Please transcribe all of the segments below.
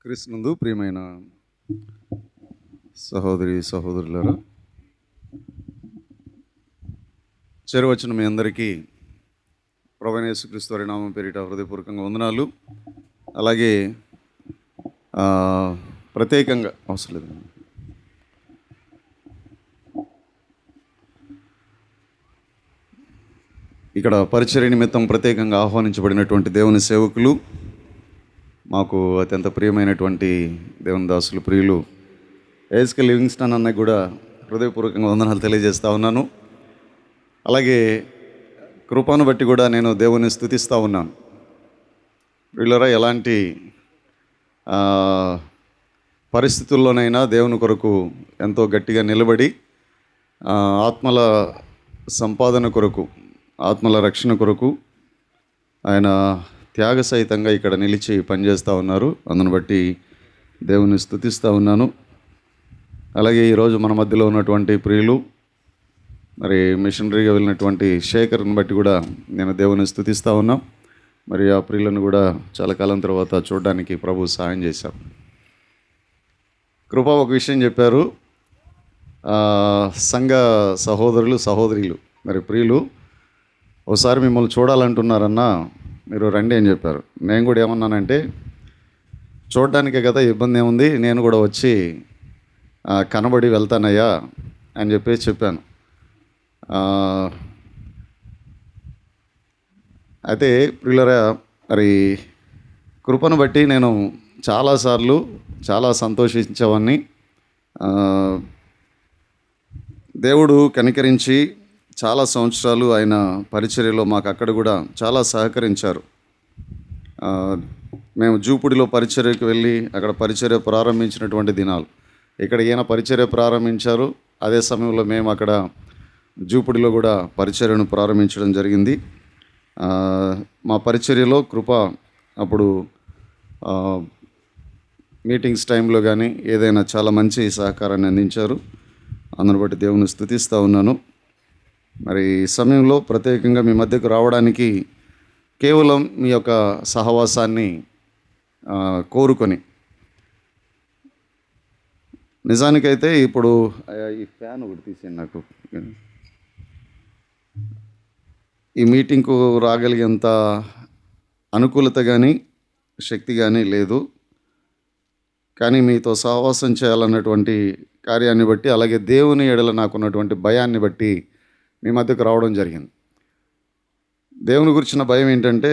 క్రీస్తునందు ప్రియమైన సహోదరి సహోదరులారా, చేరువచ్చిన మీ అందరికీ ప్రభువైన యేసుక్రీస్తు వారి నామం పేరిట హృదయపూర్వకంగా వందనాలు. అలాగే ప్రత్యేకంగా అవసరం లేదు, ఇక్కడ పరిచర్య నిమిత్తం ప్రత్యేకంగా ఆహ్వానించబడినటువంటి దేవుని సేవకులు, మాకు అత్యంత ప్రియమైనటువంటి దేవుని దాసులు ప్రియులు ఏఎస్కే లివింగ్స్టన్ అన్నకు కూడా హృదయపూర్వకంగా వందనాలు తెలియజేస్తూ ఉన్నాను. అలాగే కృపను బట్టి కూడా నేను దేవుని స్తుతిస్తూ ఉన్నాను. వీళ్ళరా ఎలాంటి పరిస్థితుల్లోనైనా దేవుని కొరకు ఎంతో గట్టిగా నిలబడి ఆత్మల సంపాదన కొరకు, ఆత్మల రక్షణ కొరకు ఆయన త్యాగ సహితంగా ఇక్కడ నిలిచి పనిచేస్తూ ఉన్నారు. అందును బట్టి దేవుని స్తుతిస్తూ ఉన్నాను. అలాగే ఈరోజు మన మధ్యలో ఉన్నటువంటి ప్రియులు, మరి మిషనరీగా వెళ్ళినటువంటి శేఖర్ని బట్టి కూడా నేను దేవుని స్తుతిస్తూ ఉన్నా. మరి ఆ ప్రియులను కూడా చాలా కాలం తర్వాత చూడడానికి ప్రభు సహాయం చేశాం. కృప ఒక విషయం చెప్పారు, సంఘ సహోదరులు సహోదరులు మరి ప్రియులు ఒకసారి మిమ్మల్ని చూడాలంటున్నారన్నా, మీరు రండి అని చెప్పారు. నేను కూడా ఏమన్నానంటే, చూడడానికే కదా, ఇబ్బంది ఏముంది, నేను కూడా వచ్చి కనబడి వెళ్తానయ్యా అని చెప్పేసి చెప్పాను. అయితే ప్రియులరా, మరి కృపను బట్టి నేను చాలాసార్లు చాలా సంతోషించేవాడిని. దేవుడు కనికరించి చాలా సంవత్సరాలు ఆయన పరిచర్యలో మాకు అక్కడ కూడా చాలా సహకరించారు. మేము జూపుడిలో పరిచర్యకు వెళ్ళి అక్కడ పరిచర్య ప్రారంభించినటువంటి దినాలు, ఇక్కడ ఈయన పరిచర్య ప్రారంభించారు. అదే సమయంలో మేము అక్కడ జూపుడిలో కూడా పరిచర్యను ప్రారంభించడం జరిగింది. మా పరిచర్యలో కృప అప్పుడు మీటింగ్స్ టైంలో కానీ ఏదైనా చాలా మంచి సహకారాన్ని అందించారు. అందును బట్టి దేవుని స్తుతిస్తూ ఉన్నాను. మరి ఈ సమయంలో ప్రత్యేకంగా మీ మధ్యకు రావడానికి కేవలం మీ యొక్క సహవాసాన్ని కోరుకొని, నిజానికైతే ఇప్పుడు ఈ ఫ్యాన్ ఒకటి తీసేయండి నాకు, ఈ మీటింగ్కు రాగలిగేంత అనుకూలత కానీ శక్తి కానీ లేదు. కానీ మీతో సహవాసం చేయాలన్నటువంటి కార్యాన్ని బట్టి, అలాగే దేవుని ఎడల నాకున్నటువంటి భయాన్ని బట్టి మీ మధ్యకు రావడం జరిగింది. దేవుని గురించిన భయం ఏంటంటే,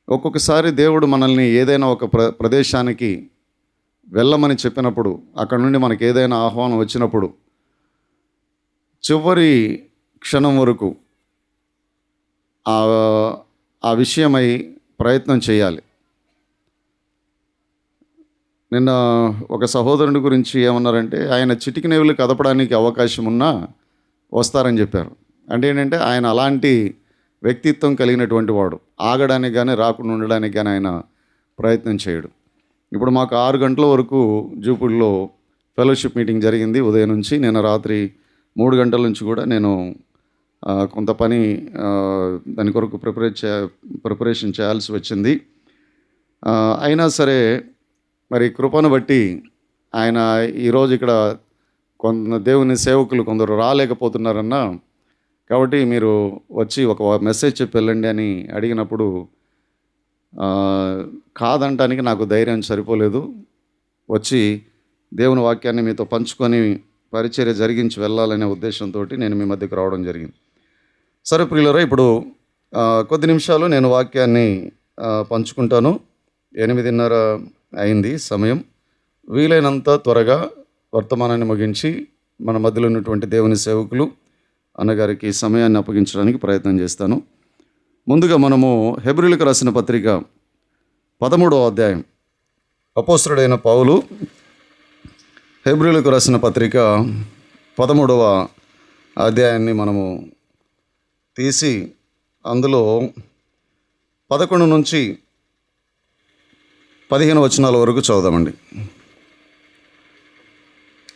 ఒక్కొక్కసారి దేవుడు మనల్ని ఏదైనా ఒక ప్రదేశానికి వెళ్ళమని చెప్పినప్పుడు, అక్కడ నుండి మనకి ఏదైనా ఆహ్వానం వచ్చినప్పుడు చివరి క్షణం వరకు ఆ విషయమై ప్రయత్నం చేయాలి. నిన్న ఒక సహోదరుని గురించి ఏమన్నారంటే, ఆయన చిటికినేవులు కదపడానికి అవకాశం ఉన్నా వస్తారని చెప్పారు. అంటే ఏంటంటే, ఆయన అలాంటి వ్యక్తిత్వం కలిగినటువంటి వాడు. ఆగడానికి కానీ రాకుండా ఉండడానికి కానీ ఆయన ప్రయత్నం చేయడు. ఇప్పుడు మాకు 6 గంటల వరకు జూపుడిలో ఫెలోషిప్ మీటింగ్ జరిగింది ఉదయం నుంచి. నేను రాత్రి 3 గంటల నుంచి కూడా నేను కొంత పని దాని కొరకు ప్రిపరేషన్ చేయాల్సి వచ్చింది. అయినా సరే మరి కృపను బట్టి ఆయన ఈరోజు ఇక్కడ దేవుని సేవకులు కొందరు రాలేకపోతున్నారన్న, కాబట్టి మీరు వచ్చి ఒక మెసేజ్ చెప్పి వెళ్ళండి అని అడిగినప్పుడు కాదంటానికి నాకు ధైర్యం సరిపోలేదు. వచ్చి దేవుని వాక్యాన్ని మీతో పంచుకొని పరిచర్య జరిగించి వెళ్ళాలనే ఉద్దేశంతో నేను మీ మధ్యకు రావడం జరిగింది. సరే ప్రియులారా, ఇప్పుడు కొద్ది నిమిషాలు నేను వాక్యాన్ని పంచుకుంటాను. 8:30 అయింది సమయం. వీలైనంత త్వరగా వర్తమానాన్ని ముగించి మన మధ్యలో ఉన్నటువంటి దేవుని సేవకులు అన్నగారికి సమయాన్ని అప్పగించడానికి ప్రయత్నం చేస్తాను. ముందుగా మనము హెబ్రీయులకు రాసిన పత్రిక 13వ అధ్యాయం, అపోస్తలుడైన పౌలు హెబ్రీయులకు రాసిన పత్రిక 13వ అధ్యాయాన్ని మనము తీసి అందులో 11 నుంచి 15 వచనాల వరకు చదువుదామండి.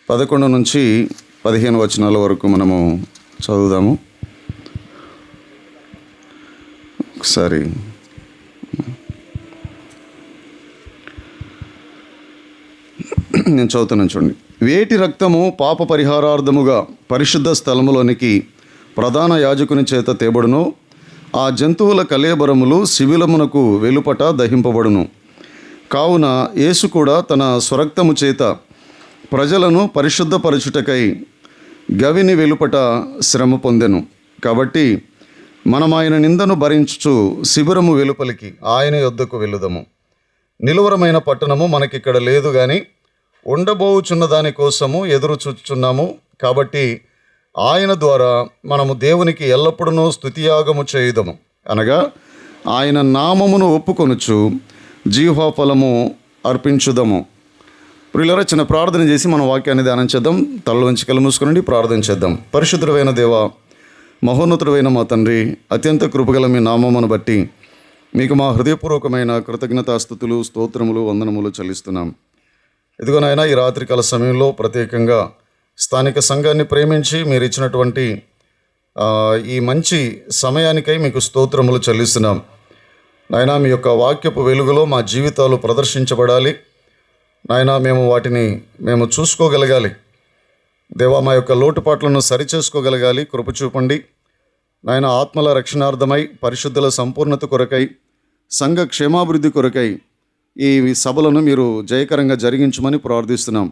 11 నుంచి 15 వచనాల వరకు మనము చదువుదాము. ఒకసారి నేను చదువుతున్నాను చూడండి. వేటి రక్తము పాప పరిహారార్థముగా పరిశుద్ధ స్థలములోనికి ప్రధాన యాజకుని చేత తేబడును, ఆ జంతువుల కళేబరములు శిబిలమునకు వెలుపట దహింపబడును. కావున యేసు కూడా తన స్వరక్తము చేత ప్రజలను పరిశుద్ధపరచుటకై గవిని వెలుపట శ్రమ పొందెను. కాబట్టి మనం ఆయన నిందను భరించుచు శిబిరము వెలుపలికి ఆయన యొద్దకు వెళ్ళుదము. నిలువరమైన పట్టణము మనకిక్కడ లేదు గాని ఉండబోచున్న దాని కోసము ఎదురు చూచుచున్నాము. కాబట్టి ఆయన ద్వారా మనము దేవునికి ఎల్లప్పుడూ స్తుతియాగము చేయుదము, అనగా ఆయన నామమును ఒప్పుకొనుచు జీవఫలము అర్పించుదము. ప్రియులారా, చిన్న ప్రార్థన చేసి మన వాక్యాన్ని ధ్యానం చేద్దాం. తలలో వంచి కళ్ళు మూసుకునండి, ప్రార్థన చేద్దాం. పరిశుద్ధుడైన దేవ, మహోన్నతుడైన మా తండ్రి, అత్యంత కృపగల మీ నామమును బట్టి మీకు మా హృదయపూర్వకమైన కృతజ్ఞతాస్తుతులు, స్తోత్రములు, వందనములు చెల్లిస్తున్నాం. ఇదిగో నాయన, ఈ రాత్రికాల సమయంలో ప్రత్యేకంగా స్థానిక సంఘాన్ని ప్రేమించి మీరు ఇచ్చినటువంటి ఈ మంచి సమయానికై మీకు స్తోత్రములు చెల్లిస్తున్నాం. నాయన, మీ యొక్క వాక్యపు వెలుగులో మా జీవితాలు ప్రదర్శించబడాలి. నాయన, మేము చూసుకోగలగాలి. దేవా, మా యొక్క లోటుపాట్లను సరిచేసుకోగలగాలి. కృప చూపండి నాయన. ఆత్మల రక్షణార్థమై, పరిశుద్ధుల సంపూర్ణత కొరకై, సంఘ క్షేమాభివృద్ధి కొరకై ఈ సభలను మీరు జయకరంగా జరిగించమని ప్రార్థిస్తున్నాం.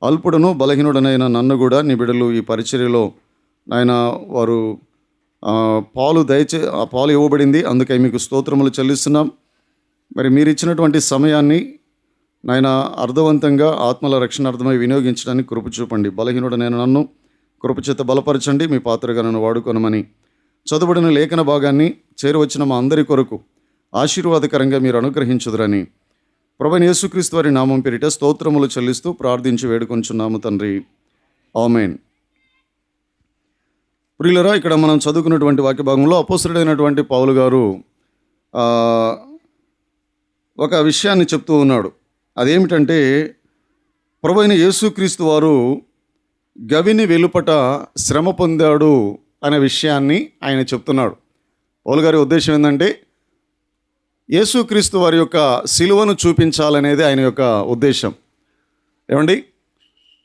అల్పుడను బలహీనుడనైన నన్ను కూడా నీ బిడ్డలు ఈ పరిచర్యలో నాయన వారు పాలు ఇవ్వబడింది. అందుకై మీకు స్తోత్రములు చెల్లిస్తున్నాం. మరి మీరు ఇచ్చినటువంటి సమయాన్ని నాయన అర్థవంతంగా ఆత్మల రక్షణార్థమై వినియోగించడానికి కృప చూపండి. బలహీనుడనైన నన్ను కృపచేత బలపరచండి. మీ పాత్రగా నన్ను వాడుకొనమని చదువుబడిన లేఖన భాగాన్ని చేరువచ్చిన మా అందరి కొరకు ఆశీర్వాదకరంగా మీరు అనుగ్రహించుదురని ప్రభువైన యేసుక్రీస్తు వారి నామం పేరిట స్తోత్రములు చెల్లిస్తూ ప్రార్థించి వేడుకొంచున్నాము తండ్రి, ఆమేన్. ప్రియులరా, ఇక్కడ మనం చదువుకున్నటువంటి వాక్య భాగంలో అపోస్తలుడైనటువంటి పౌలు గారు ఒక విషయాన్ని చెప్తూ ఉన్నాడు. అదేమిటంటే, ప్రభువైన యేసుక్రీస్తు వారు గవిని వెలుపట శ్రమ పొందాడు అనే విషయాన్ని ఆయన చెప్తున్నాడు. పౌలు గారి ఉద్దేశం ఏంటంటే, యేసుక్రీస్తు వారి యొక్క సిలువను చూపించాలనేది ఆయన యొక్క ఉద్దేశం. ఏమండి,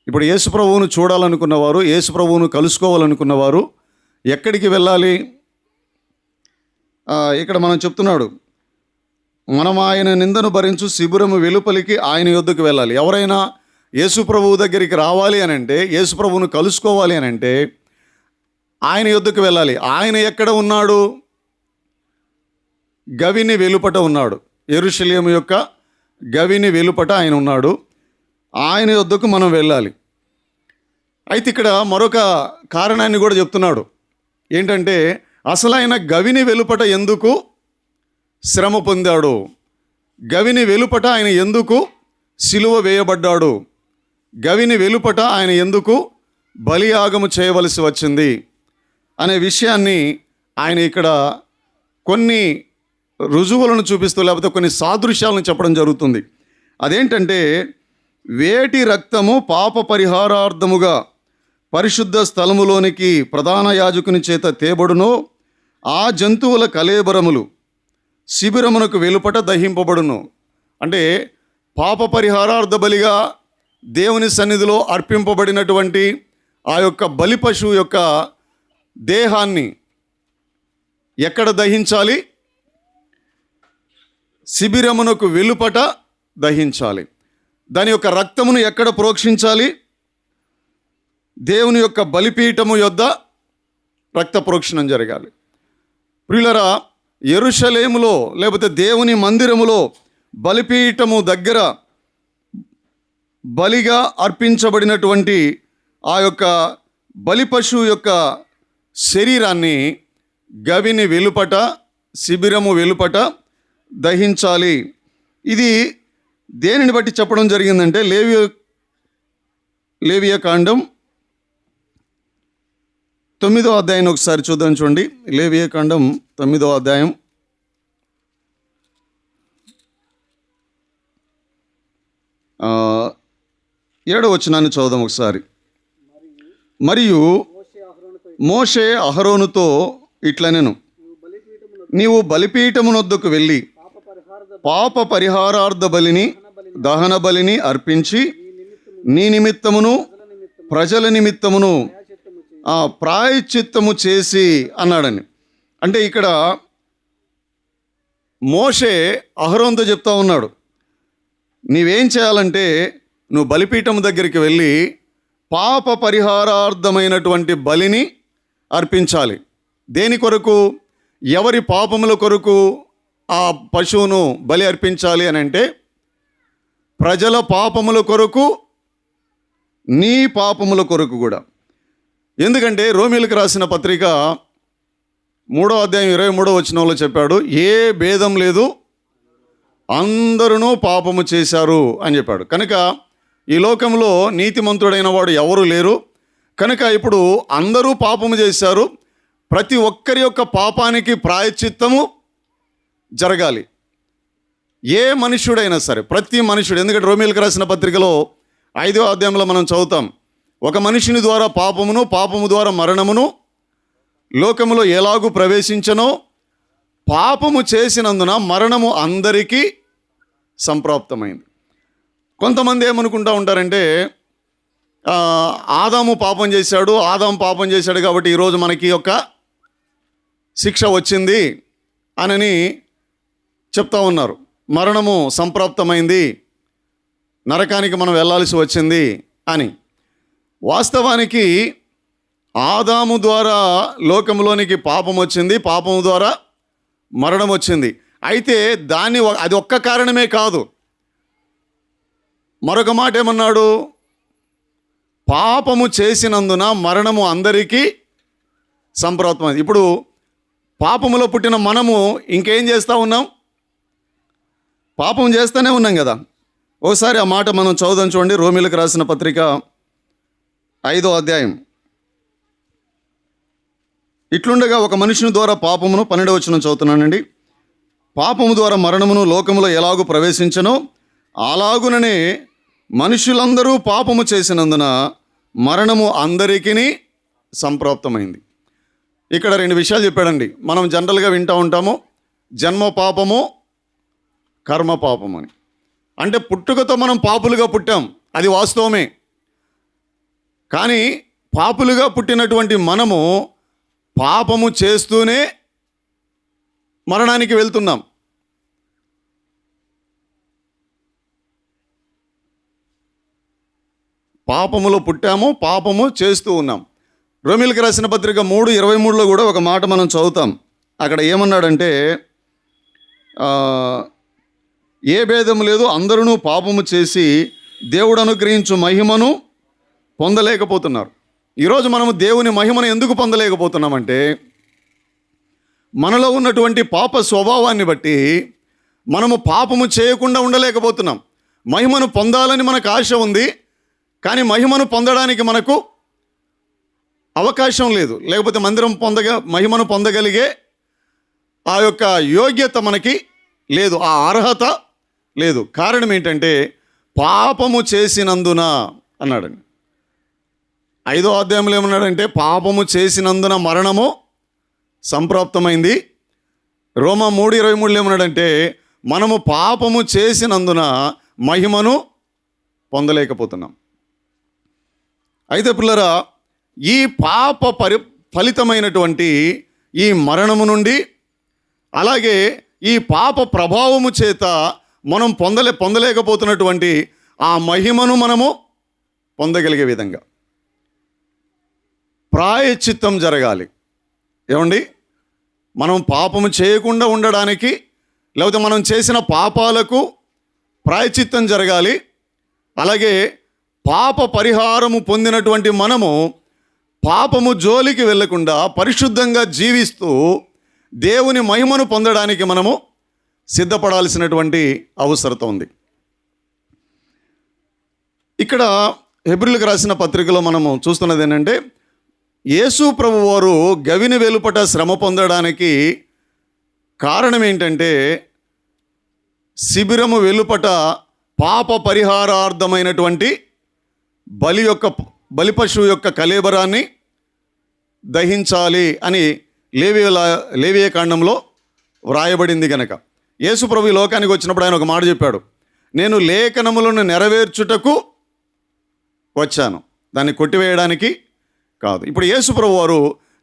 ఇప్పుడు యేసు ప్రభువును చూడాలనుకున్నవారు, యేసు ప్రభువును కలుసుకోవాలనుకున్నవారు ఎక్కడికి వెళ్ళాలి? ఇక్కడ మనం చెప్తున్నాడు, మనం ఆయన నిందను భరించు శిబిరము వెలుపలికి ఆయన యొద్దకు వెళ్ళాలి. ఎవరైనా యేసు ప్రభువు దగ్గరికి రావాలి అని అంటే, యేసు ప్రభువును కలుసుకోవాలి అని అంటే ఆయన యొద్దకు వెళ్ళాలి. ఆయన ఎక్కడ ఉన్నాడు? గవిని వెలుపట ఉన్నాడు. యెరూషలేము యొక్క గవిని వెలుపట ఆయన ఉన్నాడు. ఆయన యొద్దకు మనం వెళ్ళాలి. అయితే ఇక్కడ మరొక కారణాన్ని కూడా చెప్తున్నాడు. ఏంటంటే, అసలు ఆయన గవిని వెలుపట ఎందుకు శ్రమ పొందాడు? గవిని వెలుపట ఆయన ఎందుకు సిలువ వేయబడ్డాడు? గవిని వెలుపట ఆయన ఎందుకు బలియాగము చేయవలసి వచ్చింది అనే విషయాన్ని ఆయన ఇక్కడ కొన్ని రుజువులను చూపిస్తూ, లేకపోతే కొన్ని సాదృశ్యాలను చెప్పడం జరుగుతుంది. అదేంటంటే, వేటి రక్తము పాప పరిహారార్థముగా పరిశుద్ధ స్థలములోనికి ప్రధాన యాజకుని చేత తేబడునో, ఆ జంతువుల కళేబరములు శిబిరమునకు వెలుపట దహింపబడును. అంటే పాప పరిహారార్థ బలిగా దేవుని సన్నిధిలో అర్పింపబడినటువంటి ఆ యొక్క బలి పశువు యొక్క దేహాన్ని ఎక్కడ దహించాలి? శిబిరమునకు వెలుపట దహించాలి. దాని యొక్క రక్తమును ఎక్కడ ప్రోక్షించాలి? దేవుని యొక్క బలిపీఠము యొద్ద రక్త ప్రోక్షణం జరగాలి. ప్రియులరా, యెరూషలేములో లేకపోతే దేవుని మందిరములో బలిపీఠము దగ్గర బలిగా అర్పించబడినటువంటి ఆ యొక్క బలి పశువు యొక్క శరీరాన్ని గవిని వెలుపట, శిబిరము వెలుపట దహించాలి. ఇది దేనిని బట్టి చెప్పడం జరిగిందంటే, లేవియ కాండం 9వ అధ్యాయం ఒకసారి చూద్దాం. చూడండి, లేవియ కాండం 9వ అధ్యాయం 7వ వచనాన్ని చదువుదాం ఒకసారి. మరియు మోషే అహరోనుతో ఇట్లనెను, నీవు బలిపీఠమునొద్దకు వెళ్ళి పాప పరిహారార్థ బలిని, దహన బలిని అర్పించి నీ నిమిత్తమును ప్రజల నిమిత్తమును ప్రాయశ్చిత్తము చేసి అన్నాడని. అంటే ఇక్కడ మోషే అహరోనుతో చెప్తా ఉన్నాడు, నీవేం చేయాలంటే నువ్వు బలిపీఠం దగ్గరికి వెళ్ళి పాప పరిహారార్థమైనటువంటి బలిని అర్పించాలి. దేని కొరకు? ఎవరి పాపముల కొరకు ఆ పశువును బలి అర్పించాలి అని అంటే, ప్రజల పాపముల కొరకు, నీ పాపముల కొరకు కూడా. ఎందుకంటే రోమీయులకు రాసిన పత్రిక 3వ అధ్యాయం 23వ వచనంలో చెప్పాడు, ఏ భేదం లేదు, అందరూ పాపము చేశారు అని చెప్పాడు. కనుక ఈ లోకంలో నీతిమంతుడైన వాడు ఎవరు లేరు. కనుక ఇప్పుడు అందరూ పాపము చేశారు. ప్రతి ఒక్కరి యొక్క పాపానికి ప్రాయశ్చిత్తము జరగాలి. ఏ మనుష్యుడైనా సరే, ప్రతి మనుష్యుడు. ఎందుకంటే రోమీయులకు రాసిన పత్రికలో 5వ అధ్యాయంలో మనం చదువుతాం, ఒక మనుషుని ద్వారా పాపమును, పాపము ద్వారా మరణమును లోకములో ఎలాగూ ప్రవేశించనో, పాపము చేసినందున మరణము అందరికీ సంప్రాప్తమైంది. కొంతమంది ఏమనుకుంటూ ఉంటారంటే, ఆదాము పాపం చేశాడు కాబట్టి ఈరోజు మనకి యొక్క శిక్ష వచ్చింది అని చెప్తా ఉన్నారు. మరణము సంప్రాప్తమైంది, నరకానికి మనం వెళ్ళాల్సి వచ్చింది అని. వాస్తవానికి ఆదాము ద్వారా లోకంలోనికి పాపం వచ్చింది, పాపము ద్వారా మరణం వచ్చింది. అయితే అది ఒక్క కారణమే కాదు. మరొక మాట ఏమన్నాడు? పాపము చేసినందున మరణము అందరికీ సంప్రాప్తమైంది. ఇప్పుడు పాపములో పుట్టిన మనము ఇంకేం చేస్తూ ఉన్నాం? పాపం చేస్తూనే ఉన్నాం కదా. ఒకసారి ఆ మాట మనం చదువుదాం, చూడండి. రోమీయులకు రాసిన పత్రిక 5వ అధ్యాయం. ఇట్లుండగా ఒక మనుషుని ద్వారా పాపమును, 12వ వచనం చదువుతున్నానండి, పాపము ద్వారా మరణమును లోకములో ఎలాగూ ప్రవేశించనో అలాగుననే మనుషులందరూ పాపము చేసినందున మరణము అందరికీ సంప్రాప్తమైంది. ఇక్కడ 2 విషయాలు చెప్పాడండి. మనం జనరల్గా వింటూ ఉంటాము, జన్మ పాపము, కర్మ పాపం అని. అంటే పుట్టుకతో మనం పాపులుగా పుట్టాం, అది వాస్తవమే. కానీ పాపులుగా పుట్టినటువంటి మనము పాపము చేస్తూనే మరణానికి వెళ్తున్నాం. పాపములో పుట్టాము, పాపము చేస్తూ ఉన్నాం. రోమీయులకు రాసిన పత్రిక 3:23లో కూడా ఒక మాట మనం చదువుతాం. అక్కడ ఏమన్నాడంటే, ఏ భేదం లేదు, అందరూ పాపము చేసి దేవుడు అనుగ్రహించు మహిమను పొందలేకపోతున్నారు. ఈరోజు మనము దేవుని మహిమను ఎందుకు పొందలేకపోతున్నామంటే, మనలో ఉన్నటువంటి పాప స్వభావాన్ని బట్టి మనము పాపము చేయకుండా ఉండలేకపోతున్నాం. మహిమను పొందాలని మనకు ఆశ ఉంది, కానీ మహిమను పొందడానికి మనకు అవకాశం లేదు. లేకపోతే మహిమను పొందగలిగే ఆ యొక్క యోగ్యత మనకి లేదు, ఆ అర్హత లేదు. కారణం ఏంటంటే, పాపము చేసినందున అన్నాడండి. 5వ అధ్యాయంలో ఏమన్నాడంటే, పాపము చేసినందున మరణము సంప్రాప్తమైంది. రోమా 3:23 ఏమన్నాడంటే, మనము పాపము చేసినందున మహిమను పొందలేకపోతున్నాం. అయితే పిల్లరా, ఈ పాప ఫలితమైనటువంటి ఈ మరణము నుండి, అలాగే ఈ పాప ప్రభావము చేత మనం పొందలేకపోతున్నటువంటి ఆ మహిమను మనము పొందగలిగే విధంగా ప్రాయశ్చిత్తం జరగాలి. ఏమండి, మనం పాపము చేయకుండా ఉండడానికి, లేకపోతే మనం చేసిన పాపాలకు ప్రాయశ్చిత్తం జరగాలి. అలాగే పాప పరిహారము పొందినటువంటి మనము పాపము జోలికి వెళ్ళకుండా పరిశుద్ధంగా జీవిస్తూ దేవుని మహిమను పొందడానికి మనము సిద్ధపడాల్సినటువంటి అవసరత ఉంది. ఇక్కడ హెబ్రీయులకు రాసిన పత్రికలో మనము చూస్తున్నది ఏంటంటే, యేసు ప్రభువు వారు గవిని వెలుపట శ్రమ పొందడానికి కారణం ఏంటంటే, శిబిరము వెలుపట పాప పరిహారార్థమైనటువంటి బలి పశువు యొక్క కళేబరాన్ని దహించాలి అని లేవియ కాండంలో వ్రాయబడింది. గనక యేసు ప్రభు ఈ లోకానికి వచ్చినప్పుడు ఆయన ఒక మాట చెప్పాడు, నేను లేఖనములను నెరవేర్చుటకు వచ్చాను, దాన్ని కొట్టివేయడానికి కాదు. ఇప్పుడు యేసుప్రభు వారు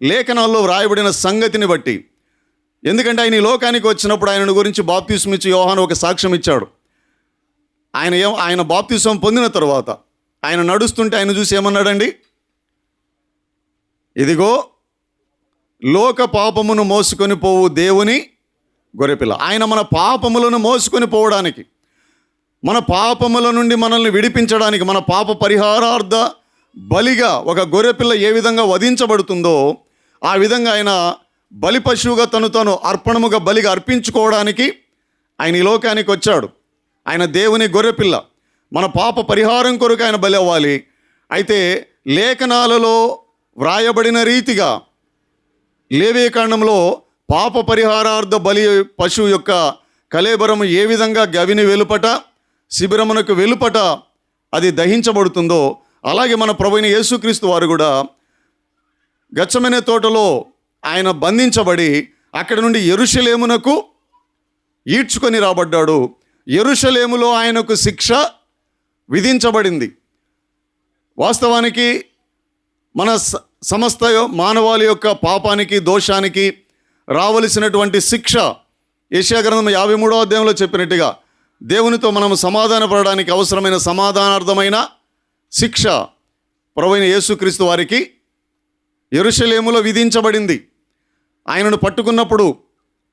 లేఖనాల్లో వ్రాయబడిన సంగతిని బట్టి, ఎందుకంటే ఆయన ఈ లోకానికి వచ్చినప్పుడు ఆయన గురించి బాప్తిస్మం ఇచ్చి యోహాను ఒక సాక్ష్యం ఇచ్చాడు. ఆయన బాప్తిస్మం పొందిన తర్వాత ఆయన నడుస్తుంటే ఆయన చూసి ఏమన్నాడండి? ఇదిగో లోక పాపమును మోసుకొని పోవు దేవుని గొర్రెపిల్ల. ఆయన మన పాపములను మోసుకొని పోవడానికి, మన పాపముల నుండి మనల్ని విడిపించడానికి, మన పాప పరిహారార్థ బలిగా ఒక గొర్రెపిల్ల ఏ విధంగా వధించబడుతుందో ఆ విధంగా ఆయన బలి పశువుగా తను అర్పణముగా బలిగా అర్పించుకోవడానికి ఆయన ఈ లోకానికి వచ్చాడు. ఆయన దేవుని గొర్రెపిల్ల, మన పాప పరిహారం కొరకు ఆయన బలి అవ్వాలి. అయితే లేఖనాలలో వ్రాయబడిన రీతిగా లేవీకాండంలో పాప పరిహారార్థ బలి పశువు యొక్క కళేబరము ఏ విధంగా గవిని వెలుపట శిబిరమునకు వెలుపట అది దహించబడుతుందో, అలాగే మన ప్రభువైన యేసుక్రీస్తు వారు కూడా గెత్సేమనే తోటలో ఆయన బంధించబడి అక్కడి నుండి యెరూషలేమునకు ఈడ్చుకొని రాబడ్డాడు. యెరూషలేములో ఆయనకు శిక్ష విధించబడింది. వాస్తవానికి మన సమస్త మానవాళి యొక్క పాపానికి, దోషానికి రావలసినటువంటి శిక్ష యెషయా గ్రంథం 53వ అధ్యాయంలో చెప్పినట్టుగా దేవునితో మనం సమాధానపడడానికి అవసరమైన సమాధానార్థమైన శిక్ష ప్రభువైన యేసుక్రీస్తు వారికి యెరూషలేములో విధించబడింది. ఆయనను పట్టుకున్నప్పుడు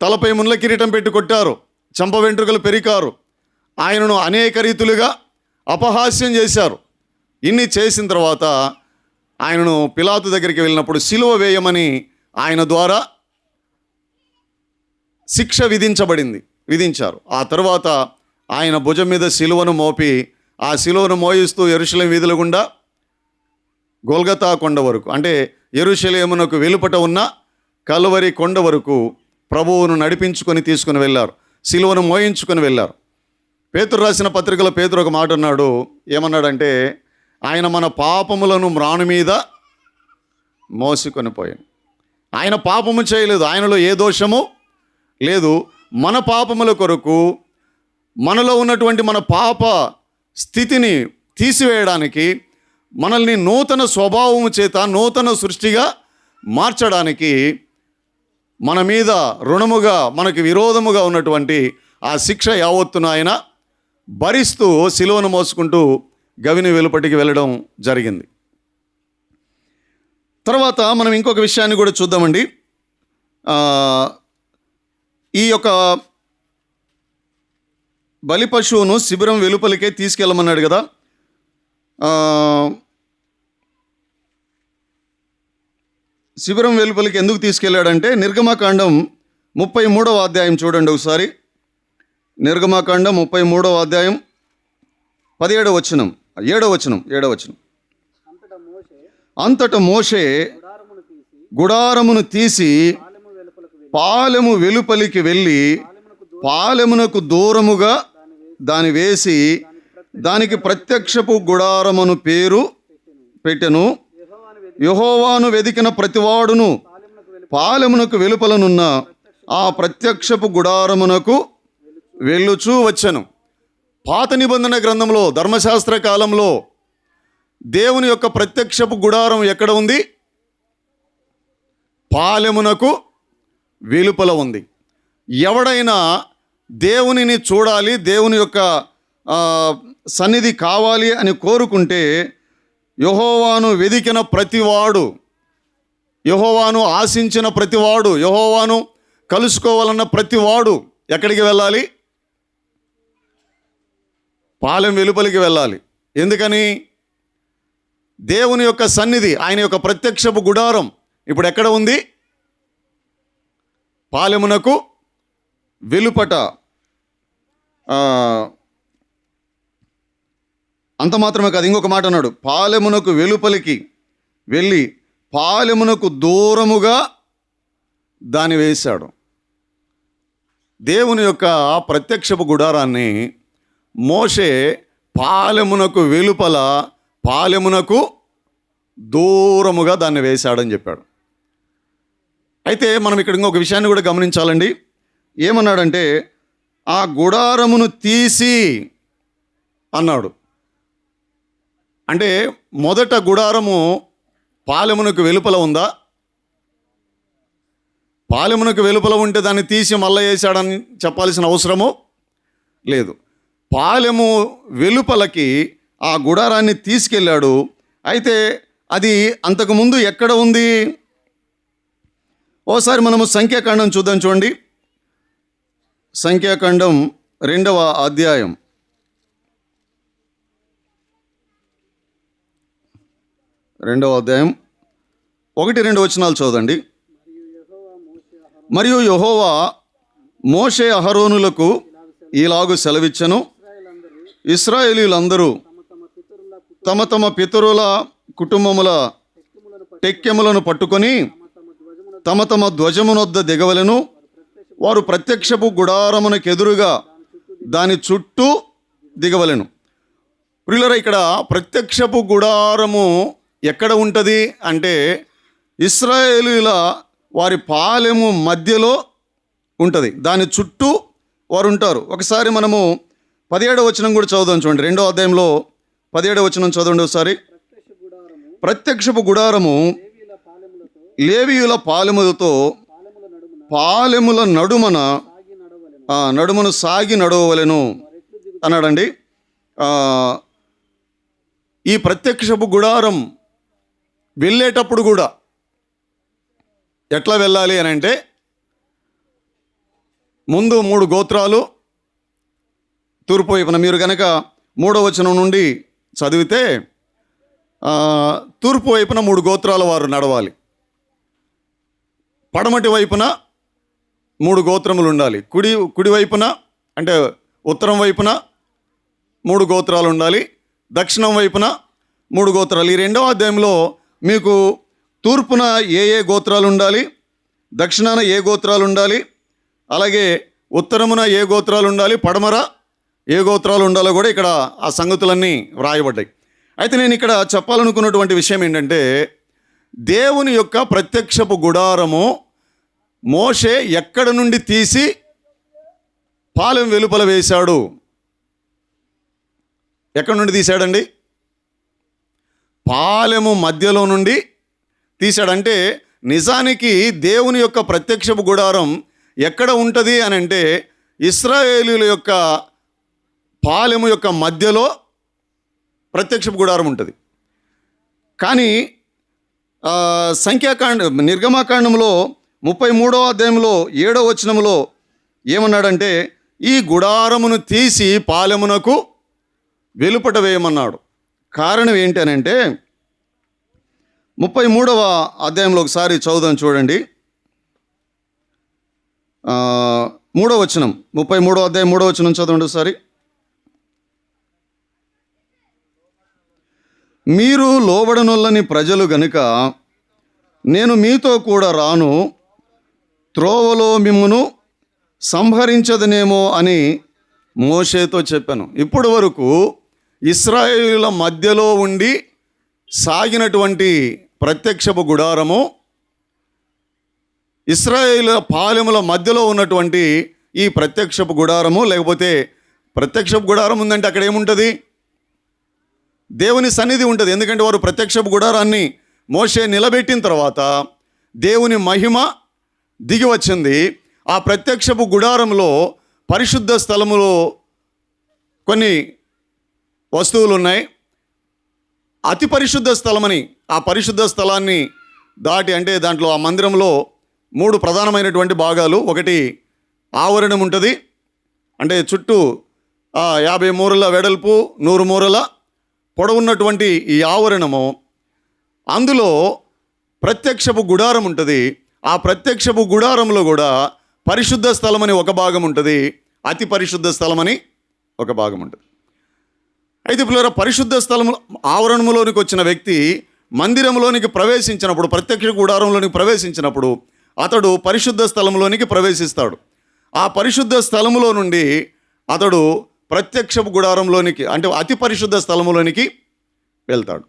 తలపై ముళ్ళ కిరీటం పెట్టి కొట్టారు, చంప వెంట్రుకలు పెరికారు, ఆయనను అనేక రీతులుగా అపహాస్యం చేశారు. ఇన్ని చేసిన తర్వాత ఆయనను పిలాతు దగ్గరికి వెళ్ళినప్పుడు సిలువ వేయమని ఆయన ద్వారా శిక్ష విధించారు. ఆ తర్వాత ఆయన భుజం మీద సిలువను మోపి ఆ సిలువను మోయిస్తూ యెరూషలేము వీధుల గుండా గొల్గతా కొండ వరకు, అంటే యెరూషలేమునకు వెలుపట ఉన్న కల్వరి కొండ వరకు ప్రభువును నడిపించుకొని తీసుకుని వెళ్ళారు, సిలువను మోయించుకొని వెళ్ళారు. పేతురు రాసిన పత్రికలో పేతురు ఒక మాట అన్నాడు. ఏమన్నాడంటే, ఆయన మన పాపములను మ్రాను మీద మోసుకొని పోయాను. ఆయన పాపము చేయలేదు, ఆయనలో ఏ దోషము లేదు. మన పాపముల కొరకు, మనలో ఉన్నటువంటి మన పాప స్థితిని తీసివేయడానికి, మనల్ని నూతన స్వభావము చేత నూతన సృష్టిగా మార్చడానికి, మన మీద రుణముగా మనకి విరోధముగా ఉన్నటువంటి ఆ శిక్ష యావత్తును ఆయన భరిస్తూ సిలువను మోసుకుంటూ గవిని వెలుపటికి వెళ్ళడం జరిగింది. తర్వాత మనం ఇంకొక విషయాన్ని కూడా చూద్దామండి. ఈ యొక్క బలి పశువును శిబిరం వెలుపలికే తీసుకెళ్ళమన్నాడు కదా. శిబిరం వెలుపలికి ఎందుకు తీసుకెళ్ళాడంటే, నిర్గమకాండం 33వ అధ్యాయం చూడండి ఒకసారి. నిర్గమకాండం 33వ అధ్యాయం 17వ వచనం, 7వ వచనం. అంతట మోషే గుడారమును తీసి పాలెము వెలుపలికి వెళ్ళి పాలెమునకు దూరముగా దాని వేసి దానికి ప్రత్యక్షపు గుడారమును పేరు పెట్టెను. యెహోవాను వెదికిన ప్రతివాడును పాలెమునకు వెలుపలనున్న ఆ ప్రత్యక్షపు గుడారమునకు వెళ్ళుచూ వచ్చెను. పాత నిబంధన గ్రంథంలో, ధర్మశాస్త్ర కాలంలో దేవుని యొక్క ప్రత్యక్షపు గుడారం ఎక్కడ ఉంది? పాలెమునకు వెలుపల ఉంది. ఎవడైనా దేవునిని చూడాలి, దేవుని యొక్క సన్నిధి కావాలి అని కోరుకుంటే, యెహోవాను వెదికిన ప్రతివాడు, యెహోవాను ఆశించిన ప్రతివాడు, యెహోవాను కలుసుకోవాలన్న ప్రతివాడు ఎక్కడికి వెళ్ళాలి? పాలెం వెలుపలికి వెళ్ళాలి. ఎందుకని? దేవుని యొక్క సన్నిధి, ఆయన యొక్క ప్రత్యక్షపు గుడారం ఇప్పుడు ఎక్కడ ఉంది? పాలెమునకు వెలుపట. అంత మాత్రమే కాదు, ఇంకొక మాట అన్నాడు, పాలెమునకు వెలుపలికి వెళ్ళి పాలెమునకు దూరముగా దాన్ని వేశాడు. దేవుని యొక్క ప్రత్యక్షపు గుడారాన్ని మోషే పాలెమునకు వెలుపల, పాలెమునకు దూరముగా దాన్ని వేశాడని చెప్పాడు. అయితే మనం ఇక్కడ ఇంకొక విషయాన్ని కూడా గమనించాలండి. ఏమన్నాడంటే, ఆ గుడారమును తీసి అన్నాడు. అంటే మొదట గుడారము పాలెమునకు వెలుపల ఉందా? పాలెమునకు వెలుపల ఉంటే దాన్ని తీసి మళ్ళీ వేసాడని చెప్పాల్సిన అవసరము లేదు. పాలెము వెలుపలకి ఆ గుడారాన్ని తీసుకెళ్ళాడు. అయితే అది అంతకుముందు ఎక్కడ ఉంది? ఓసారి మనము సంఖ్యాకాండం చూద్దాం. చూడండి, సంఖ్యాకాండం 2వ అధ్యాయం 1-2 వచనాలు చూడండి. మరియు యెహోవా మోషే అహరోనులకు ఈలాగు సెలవిచ్చెను, ఇశ్రాయేలీయులందరూ తమ తమ పితరుల కుటుంబముల టెక్కెములను పట్టుకొని తమ తమ ధ్వజమునొద్ద దిగవలెను. వారు ప్రత్యక్షపు గుడారమునకెదురుగా దాని చుట్టూ దిగవలెను. ప్రియులారా, ఇక్కడ ప్రత్యక్షపు గుడారము ఎక్కడ ఉంటుంది అంటే ఇశ్రాయేలీయుల వారి పాలెము మధ్యలో ఉంటుంది. దాని చుట్టూ వారు ఉంటారు. ఒకసారి మనము 17వ వచనం కూడా చదువుదాం. చూడండి, 2వ అధ్యాయంలో 17వ వచనం చదవండి ఒకసారి. ప్రత్యక్షపు గుడారము లేవీయుల పాలెములతో పాలెముల నడుమను సాగి నడవవలెను అన్నాడండి. ఈ ప్రత్యక్షపు గుడారం వెళ్ళేటప్పుడు కూడా ఎట్లా వెళ్ళాలి అని అంటే, ముందు 3 గోత్రాలు తూర్పు వైపున, మీరు కనుక 3వ వచనం నుండి చదివితే తూర్పు వైపున 3 గోత్రాల వారు నడవాలి. పడమటి వైపున 3 గోత్రములు ఉండాలి. కుడి వైపున అంటే ఉత్తరం వైపున 3 గోత్రాలు ఉండాలి. దక్షిణం వైపున 3 గోత్రాలు. ఈ 2వ అధ్యాయంలో మీకు తూర్పున ఏ గోత్రాలు ఉండాలి, దక్షిణాన ఏ గోత్రాలు ఉండాలి, అలాగే ఉత్తరమున ఏ గోత్రాలు ఉండాలి, పడమర ఏ గోత్రాలు ఉండాలో కూడా ఇక్కడ ఆ సంగతులన్నీ వ్రాయబడ్డాయి. అయితే నేను ఇక్కడ చెప్పాలనుకున్నటువంటి విషయం ఏంటంటే, దేవుని యొక్క ప్రత్యక్షపు గుడారము మోషే ఎక్కడ నుండి తీసి పాలెం వెలుపల వేశాడు? ఎక్కడి నుండి తీశాడండి? పాలెము మధ్యలో నుండి తీశాడంటే నిజానికి దేవుని యొక్క ప్రత్యక్షపు గుడారం ఎక్కడ ఉంటుంది అని అంటే ఇశ్రాయేలీయుల యొక్క పాలెము యొక్క మధ్యలో ప్రత్యక్షపు గుడారం ఉంటుంది. కానీ నిర్గమాకాండంలో 33వ అధ్యాయంలో 7వ వచనంలో ఏమన్నాడంటే, ఈ గుడారమును తీసి పాలెమునకు వెలుపట వేయమన్నాడు. కారణం ఏంటి అని అంటే 33వ అధ్యాయంలో ఒకసారి చదువుదాం. చూడండి, 3వ వచనం, 33వ అధ్యాయం 3వ వచనం చదవండి ఒకసారి. మీరు లోబడనొల్లని ప్రజలు గనుక నేను మీతో కూడా రాను, త్రోవలో మిమ్మును సంహరించదనేమో అని మోషేతో చెప్పాను. ఇప్పటి వరకు ఇశ్రాయేలుల మధ్యలో ఉండి సాగినటువంటి ప్రత్యక్షపు గుడారము, ఇశ్రాయేలు పాలెముల మధ్యలో ఉన్నటువంటి ఈ ప్రత్యక్షపు గుడారము, లేకపోతే ప్రత్యక్షపు గుడారం ఉందంటే అక్కడ ఏముంటుంది? దేవుని సన్నిధి ఉంటుంది. ఎందుకంటే వారు ప్రత్యక్షపు గుడారాన్ని మోషే నిలబెట్టిన తర్వాత దేవుని మహిమ దిగి వచ్చింది. ఆ ప్రత్యక్షపు గుడారంలో పరిశుద్ధ స్థలములో కొన్ని వస్తువులు ఉన్నాయి. అతి పరిశుద్ధ స్థలమని, ఆ పరిశుద్ధ స్థలాన్ని దాటి, అంటే దాంట్లో ఆ మందిరంలో 3 ప్రధానమైనటువంటి భాగాలు. ఒకటి ఆవరణం ఉంటుంది, అంటే చుట్టూ 50 మూరల వెడల్పు 100 మూరల పొడవున్నటువంటి ఈ ఆవరణము, అందులో ప్రత్యక్షపు గుడారం ఉంటుంది. ఆ ప్రత్యక్షపు గుడారంలో కూడా పరిశుద్ధ స్థలమని ఒక భాగం ఉంటుంది, అతి పరిశుద్ధ స్థలమని ఒక భాగం ఉంటుంది. అయితే పిల్లల పరిశుద్ధ స్థలము ఆవరణములోనికి వచ్చిన వ్యక్తి మందిరంలోనికి ప్రవేశించినప్పుడు, ప్రత్యక్ష గుడారంలోనికి ప్రవేశించినప్పుడు అతడు పరిశుద్ధ స్థలంలోనికి ప్రవేశిస్తాడు. ఆ పరిశుద్ధ స్థలములో నుండి అతడు ప్రత్యక్షపు గుడారంలోనికి, అంటే అతి పరిశుద్ధ స్థలములోనికి వెళ్తాడు.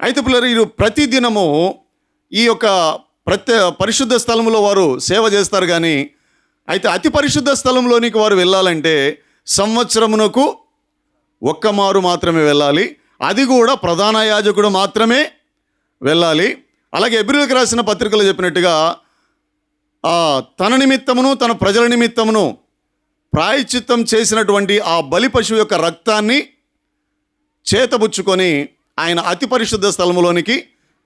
అయితే పిల్లలు, వీరు ప్రతిదినము ఈ యొక్క పరిశుద్ధ స్థలములో వారు సేవ చేస్తారు. కానీ అయితే అతి పరిశుద్ధ స్థలంలోనికి వారు వెళ్ళాలంటే సంవత్సరమునకు ఒక్క మారు మాత్రమే వెళ్ళాలి. అది కూడా ప్రధాన యాజకుడు మాత్రమే వెళ్ళాలి. అలాగే హెబ్రీయులకు రాసిన పత్రికలో చెప్పినట్టుగా తన నిమిత్తమును తన ప్రజల నిమిత్తమును ప్రాయశ్చిత్తం చేసినటువంటి ఆ బలి పశువు యొక్క రక్తాన్ని చేతబుచ్చుకొని ఆయన అతి పరిశుద్ధ స్థలములోనికి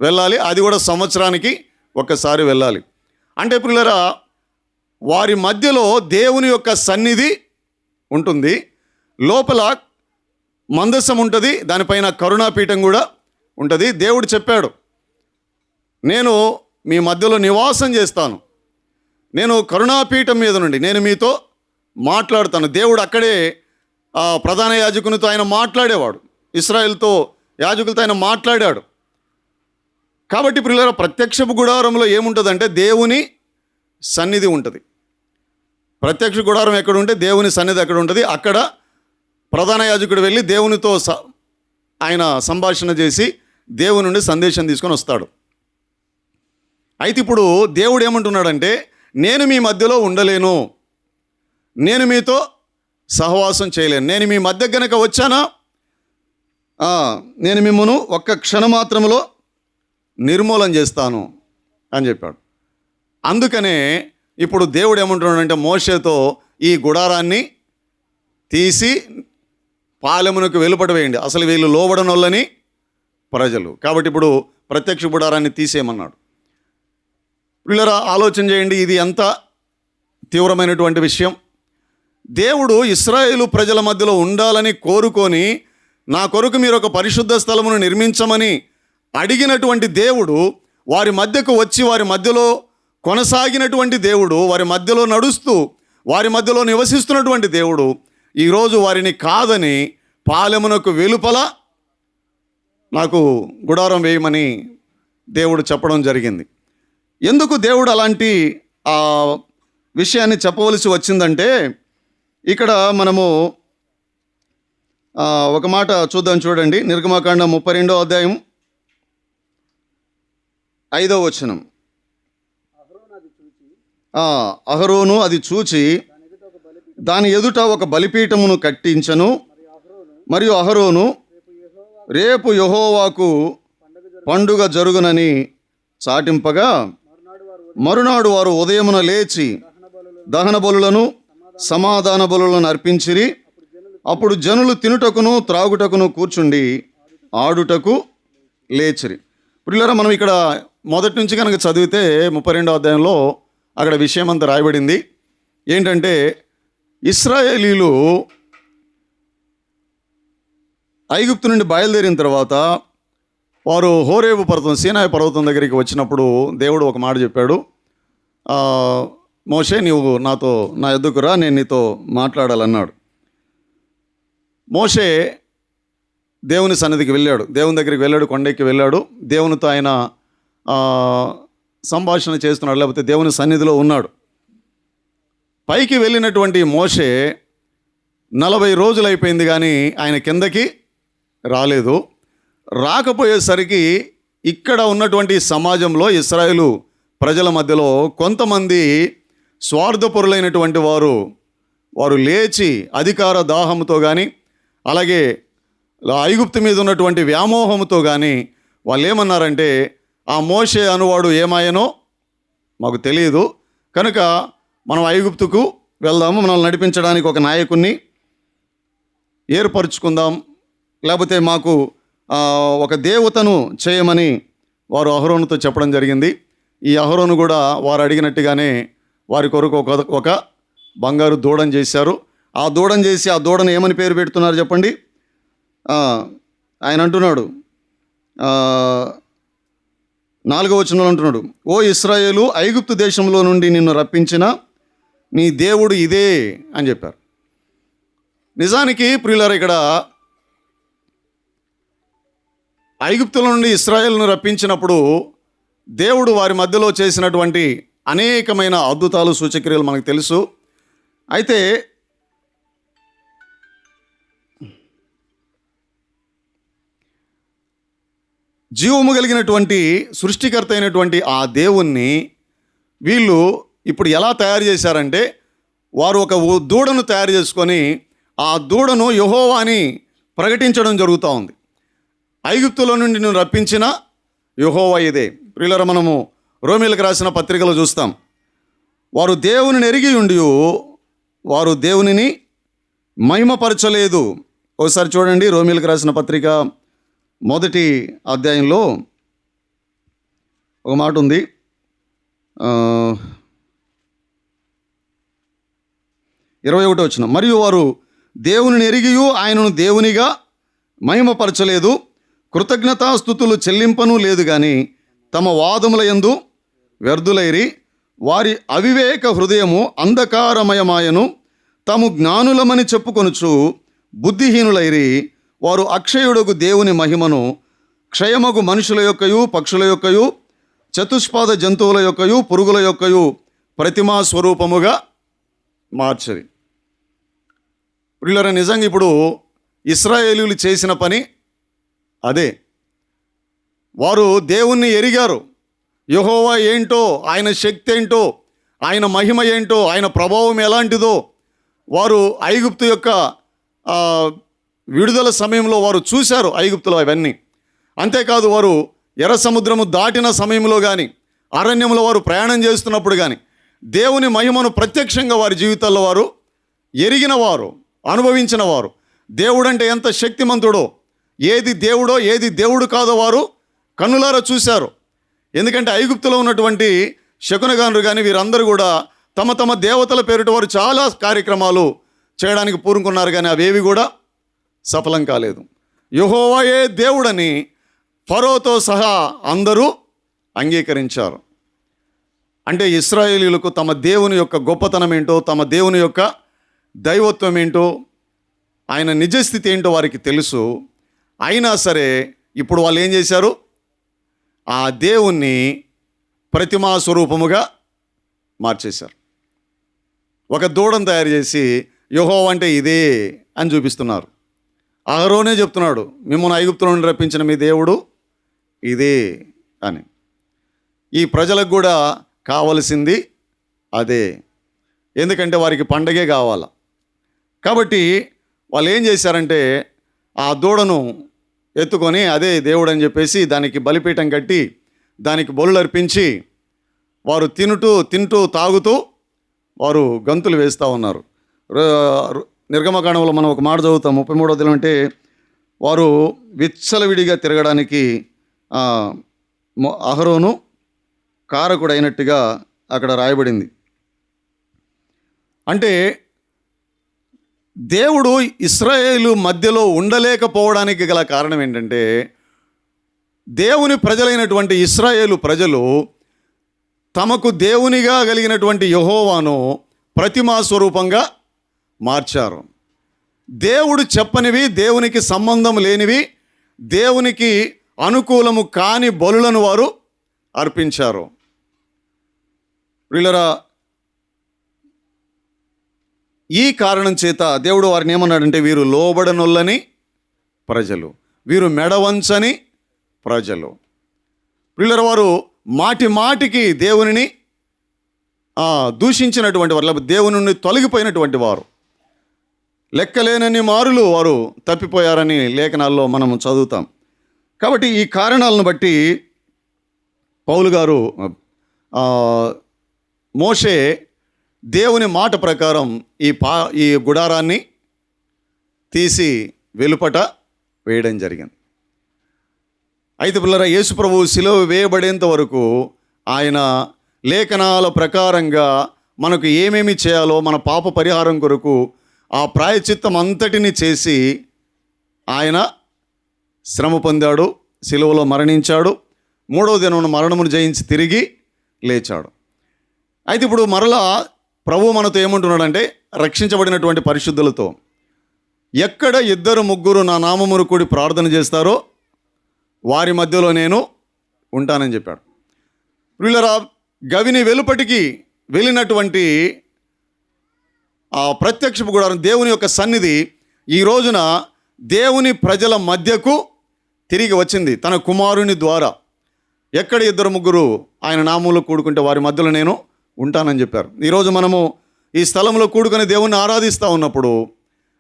వెళ్ళాలి. అది కూడా సంవత్సరానికి ఒక్కసారి వెళ్ళాలి. అంటే ప్రియులారా, వారి మధ్యలో దేవుని యొక్క సన్నిధి ఉంటుంది, లోపల మందసం ఉంటుంది, దానిపైన కరుణాపీఠం కూడా ఉంటుంది. దేవుడు చెప్పాడు, నేను మీ మధ్యలో నివాసం చేస్తాను, నేను కరుణాపీఠం మీద నుండి నేను మీతో మాట్లాడుతాను. దేవుడు అక్కడే ప్రధాన యాజకునితో ఆయన మాట్లాడేవాడు, ఇశ్రాయేలుతో యాజకులతో ఆయన మాట్లాడాడు. కాబట్టి ప్రియులారా, ప్రత్యక్షపు గుడారంలో ఏముంటుందంటే దేవుని సన్నిధి ఉంటుంది. ప్రత్యక్ష గుడారం ఎక్కడ ఉంటే దేవుని సన్నిధి ఎక్కడ ఉంటుంది, అక్కడ ప్రధాన యాజకుడు వెళ్ళి దేవునితో ఆయన సంభాషణ చేసి దేవుని నుండి సందేశం తీసుకొని వస్తాడు. అయితే ఇప్పుడు దేవుడు ఏమంటున్నాడంటే, నేను మీ మధ్యలో ఉండలేను, నేను మీతో సహవాసం చేయలేను, నేను మీ మధ్య గనక వచ్చానా నేను మిమ్మల్ని ఒక్క క్షణమాత్రంలో నిర్మూలన చేస్తాను అని చెప్పాడు. అందుకనే ఇప్పుడు దేవుడు ఏమంటున్నాడంటే మోషేతో, ఈ గుడారాన్ని తీసి పాలెమునకు వెలుపట వేయండి, అసలు వీళ్ళు లోబడనొల్లని ప్రజలు, కాబట్టి ఇప్పుడు ప్రత్యక్ష గుడారాన్ని తీసేయమన్నాడు. పిల్లరా, ఆలోచన చేయండి, ఇది ఎంత తీవ్రమైనటువంటి విషయం. దేవుడు ఇశ్రాయేలు ప్రజల మధ్యలో ఉండాలని కోరుకొని, నా కొరకు మీరు ఒక పరిశుద్ధ స్థలమును నిర్మించమని అడిగినటువంటి దేవుడు, వారి మధ్యకు వచ్చి వారి మధ్యలో కొనసాగినటువంటి దేవుడు, వారి మధ్యలో నడుస్తూ వారి మధ్యలో నివసిస్తున్నటువంటి దేవుడు ఈరోజు వారిని కాదని పాలెమునకు వెలుపల నాకు గుడారం వేయమని దేవుడు చెప్పడం జరిగింది. ఎందుకు దేవుడు అలాంటి విషయాన్ని చెప్పవలసి వచ్చిందంటే, ఇక్కడ మనము ఒక మాట చూద్దాం. చూడండి, నిర్గమకాండం 32వ అధ్యాయం 5వ వచనం. అహరోను అది చూచి దాని ఎదుట ఒక బలిపీఠమును కట్టించను, మరియు అహరోను, రేపు యెహోవాకు పండుగ జరుగునని చాటింపగా, మరునాడు వారు ఉదయమున లేచి దహన బలులను సమాధాన బలులను అర్పించిరి. అప్పుడు జనులు తినుటకును త్రాగుటకును కూర్చుండి ఆడుటకు లేచిరి. ప్రియులారా, మనం ఇక్కడ మొదటి నుంచి కనుక చదివితే 32వ అధ్యాయంలో అక్కడ విషయం అంతా రాయబడింది. ఏంటంటే, ఇశ్రాయేలీలు ఐగుప్తు నుండి బయలుదేరిన తర్వాత వారు హోరేబు పర్వతం, సీనాయి పర్వతం దగ్గరికి వచ్చినప్పుడు దేవుడు ఒక మాట చెప్పాడు, మోషే నీవు నాతో నా ఎద్దుకు రా, నేను నీతో మాట్లాడాలన్నాడు. మోషే దేవుని సన్నిధికి వెళ్ళాడు, దేవుని దగ్గరికి వెళ్ళాడు, కొండెక్కి వెళ్ళాడు, దేవునితో ఆయన సంభాషణ చేస్తున్నాడు, లేకపోతే దేవుని సన్నిధిలో ఉన్నాడు. పైకి వెళ్ళినటువంటి మోషే 40 రోజులు అయిపోయింది కానీ ఆయన కిందకి రాలేదు. రాకపోయేసరికి ఇక్కడ ఉన్నటువంటి సమాజంలో, ఇశ్రాయేలు ప్రజల మధ్యలో కొంతమంది స్వార్థపరులైనటువంటి వారు లేచి అధికార దాహంతో కానీ, అలాగే ఐగుప్తు మీద ఉన్నటువంటి వ్యామోహంతో కానీ వాళ్ళు ఏమన్నారంటే, ఆ మోషే అనువాడు ఏమాయనో మాకు తెలియదు, కనుక మనం ఐగుప్తుకు వెళ్దాము, మనల్ని నడిపించడానికి ఒక నాయకుడిని ఏర్పరచుకుందాం, లేకపోతే మాకు ఒక దేవతను చేయమని వారు అహరోనుతో చెప్పడం జరిగింది. ఈ అహరోను కూడా వారు అడిగినట్టుగానే వారి కొరకు ఒక బంగారు దూడను చేశారు. ఆ దూడను చేసి ఆ దూడను ఏమని పేరు పెడుతున్నారు చెప్పండి. ఆయన అంటున్నాడు, 4వ వచనంలో అంటున్నాడు, ఓ ఇశ్రాయేలు, ఐగుప్తు దేశంలో నుండి నిన్ను రప్పించిన నీ దేవుడు ఇదే అని చెప్పారు. నిజానికి ప్రియులారా, ఇక్కడ ఐగుప్తుల నుండి ఇశ్రాయేలును రప్పించినప్పుడు దేవుడు వారి మధ్యలో చేసినటువంటి అనేకమైన అద్భుతాలు, సూచక్రియలు మనకు తెలుసు. అయితే జీవము కలిగినటువంటి సృష్టికర్త అయినటువంటి ఆ దేవుణ్ణి వీళ్ళు ఇప్పుడు ఎలా తయారు చేశారంటే, వారు ఒక దూడను తయారు చేసుకొని ఆ దూడను యెహోవా అని ప్రకటించడం జరుగుతూ ఉంది. ఐగుప్తులో నుండి నేను రప్పించిన యెహోవా ఇదే. ప్రియులారా, మనము రోమీయులకు రాసిన పత్రికలో చూస్తాం, వారు దేవునిని ఎరిగి ఉండి వారు దేవునిని మహిమపరచలేదు. ఒకసారి చూడండి, రోమీయులకు రాసిన పత్రిక 1వ అధ్యాయంలో ఒక మాట ఉంది. 21వ వచనం, మరియు వారు దేవునిని ఎరిగి ఆయనను దేవునిగా మహిమపరచలేదు, కృతజ్ఞతాస్తుతులు చెల్లింపను లేదు కానీ తమ వాదముల యందు వ్యర్థులైరి, వారి అవివేక హృదయము అంధకారమయమాయను, తాము జ్ఞానులమని చెప్పుకొనుచు బుద్ధిహీనులైరి, వారు అక్షయుడగు దేవుని మహిమను క్షయమగు మనుషుల యొక్కయు పక్షుల యొక్కయు చతుష్పాద జంతువుల యొక్కయు పురుగుల యొక్కయు ప్రతిమా స్వరూపముగా మార్చరి. ప్రియులారా, నిజంగా ఇప్పుడు ఇశ్రాయేలీయులు చేసిన పని అదే. వారు దేవుణ్ణి ఎరిగారు, యెహోవా ఏంటో, ఆయన శక్తి ఏంటో, ఆయన మహిమ ఏంటో, ఆయన ప్రభావం ఎలాంటిదో వారు ఐగుప్తు యొక్క విడుదల సమయంలో వారు చూశారు, ఐగుప్తులో అవన్నీ. అంతేకాదు, వారు ఎర్ర సముద్రము దాటిన సమయంలో కానీ అరణ్యంలో వారు ప్రయాణం చేస్తున్నప్పుడు కానీ దేవుని మహిమను ప్రత్యక్షంగా వారి జీవితాల్లో వారు ఎరిగిన వారు, అనుభవించిన వారు. దేవుడంటే ఎంత శక్తిమంతుడో, ఏది దేవుడో ఏది దేవుడు కాదో వారు కన్నులారా చూశారు. ఎందుకంటే ఐగుప్తులో ఉన్నటువంటి శకునగానులు కానీ వీరందరూ కూడా తమ తమ దేవతల పేరిట వారు చాలా కార్యక్రమాలు చేయడానికి పూనుకున్నారు, కానీ అవేవి కూడా సఫలం కాలేదు. యెహోవాయే దేవుడని ఫరోతో సహా అందరూ అంగీకరించారు. అంటే ఇశ్రాయేలీయులకు తమ దేవుని యొక్క గొప్పతనం ఏంటో, తమ దేవుని యొక్క దైవత్వం ఏంటో, ఆయన నిజస్థితి ఏంటో వారికి తెలుసు. అయినా సరే ఇప్పుడు వాళ్ళు ఏం చేశారు? ఆ దేవుణ్ణి ప్రతిమా స్వరూపముగా మార్చేశారు. ఒక దూడను తయారు చేసి యెహోవా అంటే ఇదే అని చూపిస్తున్నారు. అహరోనే చెప్తున్నాడు, మిమ్మల్ని ఐగుప్తులో నుండి రప్పించిన మీ దేవుడు ఇదే అని. ఈ ప్రజలకు కూడా కావలసింది అదే, ఎందుకంటే వారికి పండగే కావాల. కాబట్టి వాళ్ళు ఏం చేశారంటే ఆ దూడను ఎత్తుకొని అదే దేవుడు అని చెప్పేసి దానికి బలిపీఠం కట్టి దానికి బలులు అర్పించి వారు తింటూ తాగుతూ వారు గంతులు వేస్తూ ఉన్నారు. నిర్గమకాండంలో మనం ఒక మాట చదువుతాం, 33వ అధ్యాయం. అంటే వారు విచ్చలవిడిగా తిరగడానికి అహరోను కారకుడు అయినట్టుగా అక్కడ రాయబడింది. అంటే దేవుడు ఇశ్రాయేలు మధ్యలో ఉండలేకపోవడానికి గల కారణం ఏంటంటే, దేవుని ప్రజలైనటువంటి ఇశ్రాయేలు ప్రజలు తమకు దేవునిగా కలిగినటువంటి యెహోవాను ప్రతిమా స్వరూపంగా మార్చారు. దేవుడు చెప్పనివి, దేవునికి సంబంధం లేనివి, దేవునికి అనుకూలము కాని బలులను వారు అర్పించారు. ప్రియులారా, ఈ కారణం చేత దేవుడు వారిని ఏమన్నాడంటే, వీరు లోబడనొల్లని ప్రజలు, వీరు మెడవంచని ప్రజలు. ప్రియులారా, వారు మాటి మాటికి దేవునిని దూషించినటువంటి వారు, లేకపోతే దేవుని నుండి తొలగిపోయినటువంటి వారు. లెక్కలేనన్ని మారులు వారు తప్పిపోయారని లేఖనాల్లో మనం చదువుతాం. కాబట్టి ఈ కారణాలను బట్టి పౌలు గారు మోషే దేవుని మాట ప్రకారం ఈ గుడారాన్ని తీసి వెలుపట వేయడం జరిగింది. అయితే పిల్లరా, యేసు ప్రభువు శిలువ వేయబడేంత వరకు ఆయన లేఖనాల ప్రకారంగా మనకు ఏమేమి చేయాలో మన పాప పరిహారం కొరకు ఆ ప్రాయశ్చిత్తం అంతటిని చేసి ఆయన శ్రమ పొందాడు, శిలువలో మరణించాడు, 3వ దినమున మరణమును జయించి తిరిగి లేచాడు. అయితే ఇప్పుడు మరలా ప్రభువు మనతో ఏమంటున్నాడంటే, రక్షించబడినటువంటి పరిశుద్ధులతో ఎక్కడ 2-3 నా నామమును కూడి ప్రార్థన చేస్తారో వారి మధ్యలో నేను ఉంటానని చెప్పాడు. ప్రియులారా, గవిని వెలుపటికి వెళ్ళినటువంటి ఆ ప్రత్యక్షపు గుడారం, దేవుని యొక్క సన్నిధి ఈ రోజున దేవుని ప్రజల మధ్యకు తిరిగి వచ్చింది తన కుమారుని ద్వారా. ఎక్కడ 2-3 ఆయన నామంలో కూడుకుంటే వారి మధ్యలో నేను ఉంటానని చెప్పారు. ఈరోజు మనము ఈ స్థలంలో కూడుకొని దేవుణ్ణి ఆరాధిస్తూ ఉన్నప్పుడు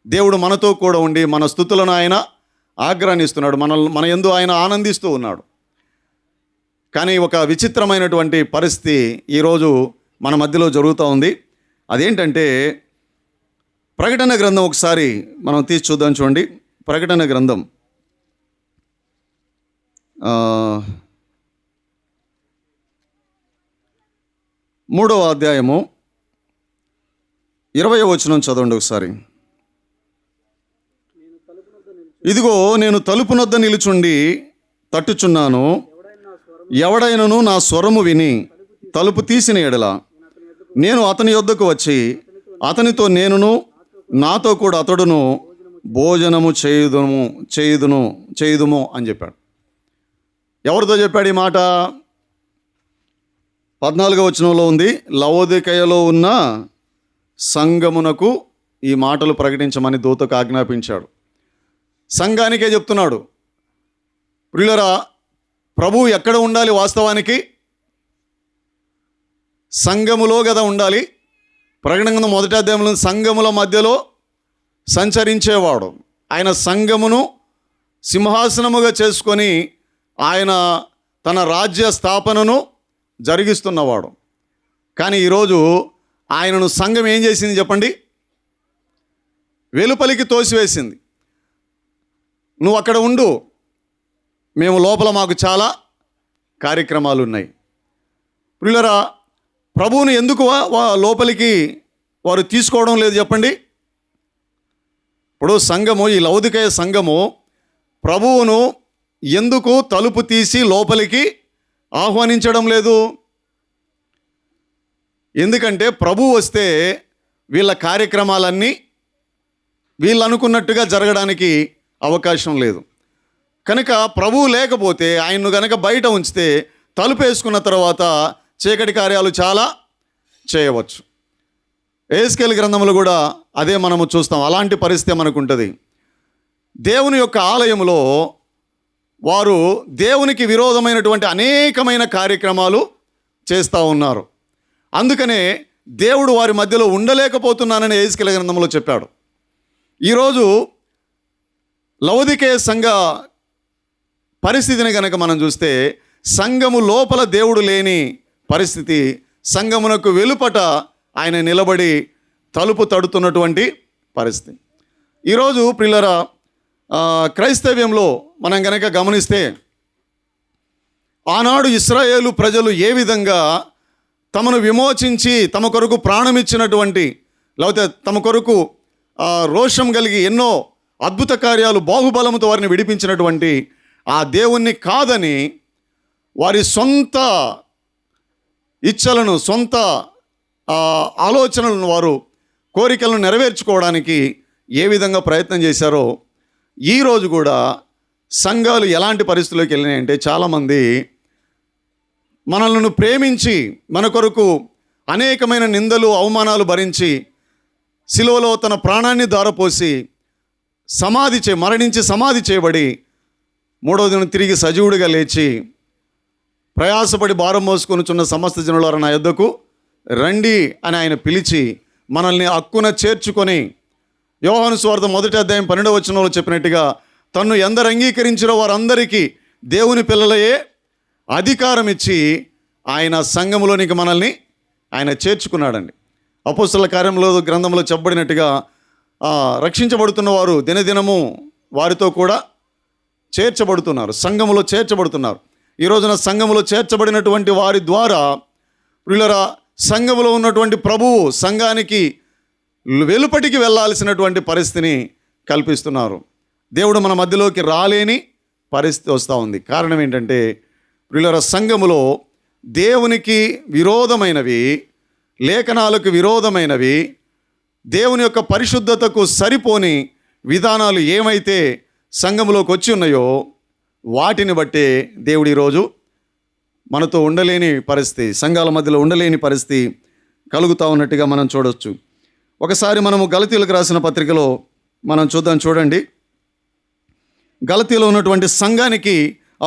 దేవుడు మనతో కూడా ఉండి మన స్తుతులను ఆయన ఆగ్రహిస్తున్నాడు, మన యందు ఆయన ఆనందిస్తూ ఉన్నాడు. కానీ ఒక విచిత్రమైనటువంటి పరిస్థితి ఈరోజు మన మధ్యలో జరుగుతూ ఉంది. అదేంటంటే ప్రకటన గ్రంథం ఒకసారి మనం తీసి చూద్దాం. చూడండి, ప్రకటన గ్రంథం 3వ అధ్యాయము 20వ వచనం చదవండి ఒకసారి. ఇదిగో నేను తలుపునొద్ద నిలుచుండి తట్టుచున్నాను, ఎవడైనను నా స్వరము విని తలుపు తీసిన ఎడల నేను అతని యొద్దకు వచ్చి అతనితో నేనును నాతో కూడా అతడును భోజనము చేయుదుము అని చెప్పాడు. ఎవరితో చెప్పాడు ఈ మాట? 14వ వచనంలో ఉంది, లవోదికయలో ఉన్న సంఘమునకు ఈ మాటలు ప్రకటించమని దూతకు ఆజ్ఞాపించాడు. సంఘానికే చెప్తున్నాడు. ప్రియులరా, ప్రభువు ఎక్కడ ఉండాలి? వాస్తవానికి సంఘములో కదా ఉండాలి. ప్రకటన గ్రంథం 1వ అధ్యాయంలో సంఘముల మధ్యలో సంచరించేవాడు. ఆయన సంఘమును సింహాసనముగా చేసుకొని ఆయన తన రాజ్య స్థాపనను జరిగిస్తున్నవాడు. కానీ ఈరోజు ఆయనను సంఘం ఏం చేసింది చెప్పండి? వెలుపలికి తోసివేసింది. నువ్వు అక్కడ ఉండు, మేము లోపల మాకు చాలా కార్యక్రమాలు ఉన్నాయి. ప్రియులరా, ప్రభువుని ఎందుకు లోపలికి వారు తీసుకోవడం లేదు చెప్పండి? ఇప్పుడు సంఘము, ఈ లౌదికయ సంఘము ప్రభువును ఎందుకు తలుపు తీసి లోపలికి ఆహ్వానించడం లేదు? ఎందుకంటే ప్రభువు వస్తే వీళ్ళ కార్యక్రమాలన్నీ వీళ్ళు అనుకున్నట్టుగా జరగడానికి అవకాశం లేదు. కనుక ప్రభువు లేకపోతే, ఆయన్ను కనుక బయట ఉంచితే, తలుపు వేసుకున్న తర్వాత చీకటి కార్యాలు చాలా చేయవచ్చు. యెహెజ్కేలు గ్రంథంలో కూడా అదే మనము చూస్తాం. అలాంటి పరిస్థితి మనకు ఉంటుంది. దేవుని యొక్క ఆలయంలో వారు దేవునికి విరోధమైనటువంటి అనేకమైన కార్యక్రమాలు చేస్తూ ఉన్నారు. అందుకనే దేవుడు వారి మధ్యలో ఉండలేకపోతున్నానని యెహెజ్కేలు గ్రంథంలో చెప్పాడు. ఈరోజు లవోదికయ సంఘ పరిస్థితిని కనుక మనం చూస్తే, సంఘము లోపల దేవుడు లేని పరిస్థితి, సంఘమునకు వెలుపట ఆయన నిలబడి తలుపు తడుతున్నటువంటి పరిస్థితి. ఈరోజు ప్రియులరా, క్రైస్తవ్యంలో మనం కనుక గమనిస్తే, ఆనాడు ఇశ్రాయేలు ప్రజలు ఏ విధంగా తమను విమోచించి తమ కొరకు ప్రాణమిచ్చినటువంటి, లేకపోతే తమ కొరకు రోషం కలిగి ఎన్నో అద్భుత కార్యాలు బాహుబలముతో వారిని విడిపించినటువంటి ఆ దేవుణ్ణి కాదని వారి సొంత ఇచ్చలను, సొంత ఆలోచనలను, వారు కోరికలను నెరవేర్చుకోవడానికి ఏ విధంగా ప్రయత్నం చేశారో, ఈరోజు కూడా సంఘాలు ఎలాంటి పరిస్థితుల్లోకి వెళ్ళినాయంటే, చాలామంది మనల్ని ప్రేమించి మన కొరకు అనేకమైన నిందలు అవమానాలు భరించి సిలువలో తన ప్రాణాన్ని ధారపోసి మరణించి సమాధి చేయబడి 3వ దినం తిరిగి సజీవుడిగా లేచి ప్రయాసపడి భారం మోసుకొనుచున్న సమస్త జనులారా నా యొద్దకు రండి అని ఆయన పిలిచి మనల్ని హక్కున చేర్చుకొని, యోహాను సువార్త 1వ అధ్యాయం 12వ వచనంలో చెప్పినట్టుగా, తన్ను ఎందరు అంగీకరించినో వారందరికీ దేవుని పిల్లలయే అధికారం ఇచ్చి ఆయన సంఘములోనికి మనల్ని ఆయన చేర్చుకున్నాడండి. అపోస్తలుల కార్యముల గ్రంథంలో చెప్పబడినట్టుగా రక్షించబడుతున్న వారు దినదినము వారితో కూడా చేర్చబడుతున్నారు, సంఘములో చేర్చబడుతున్నారు. ఈ రోజున సంఘములో చేర్చబడినటువంటి వారి ద్వారా ప్రియులరా, సంఘములో ఉన్నటువంటి ప్రభువు సంఘానికి వెలుపటికి వెళ్ళాల్సినటువంటి పరిస్థితిని కల్పిస్తున్నారు. దేవుడు మన మధ్యలోకి రాలేని పరిస్థితి వస్తూ ఉంది. కారణం ఏంటంటే, ప్రియులరా, సంఘములో దేవునికి విరోధమైనవి, లేఖనాలకు విరోధమైనవి, దేవుని యొక్క పరిశుద్ధతకు సరిపోని విధానాలు ఏమైతే సంఘములోకి వచ్చి ఉన్నాయో, వాటిని బట్టే దేవుడు ఈరోజు మనతో ఉండలేని పరిస్థితి, సంఘాల మధ్యలో ఉండలేని పరిస్థితి కలుగుతూ ఉన్నట్టుగా మనం చూడవచ్చు. ఒకసారి మనము గలతీయులకు రాసిన పత్రికలో మనం చూడండి. గలతీలో ఉన్నటువంటి సంఘానికి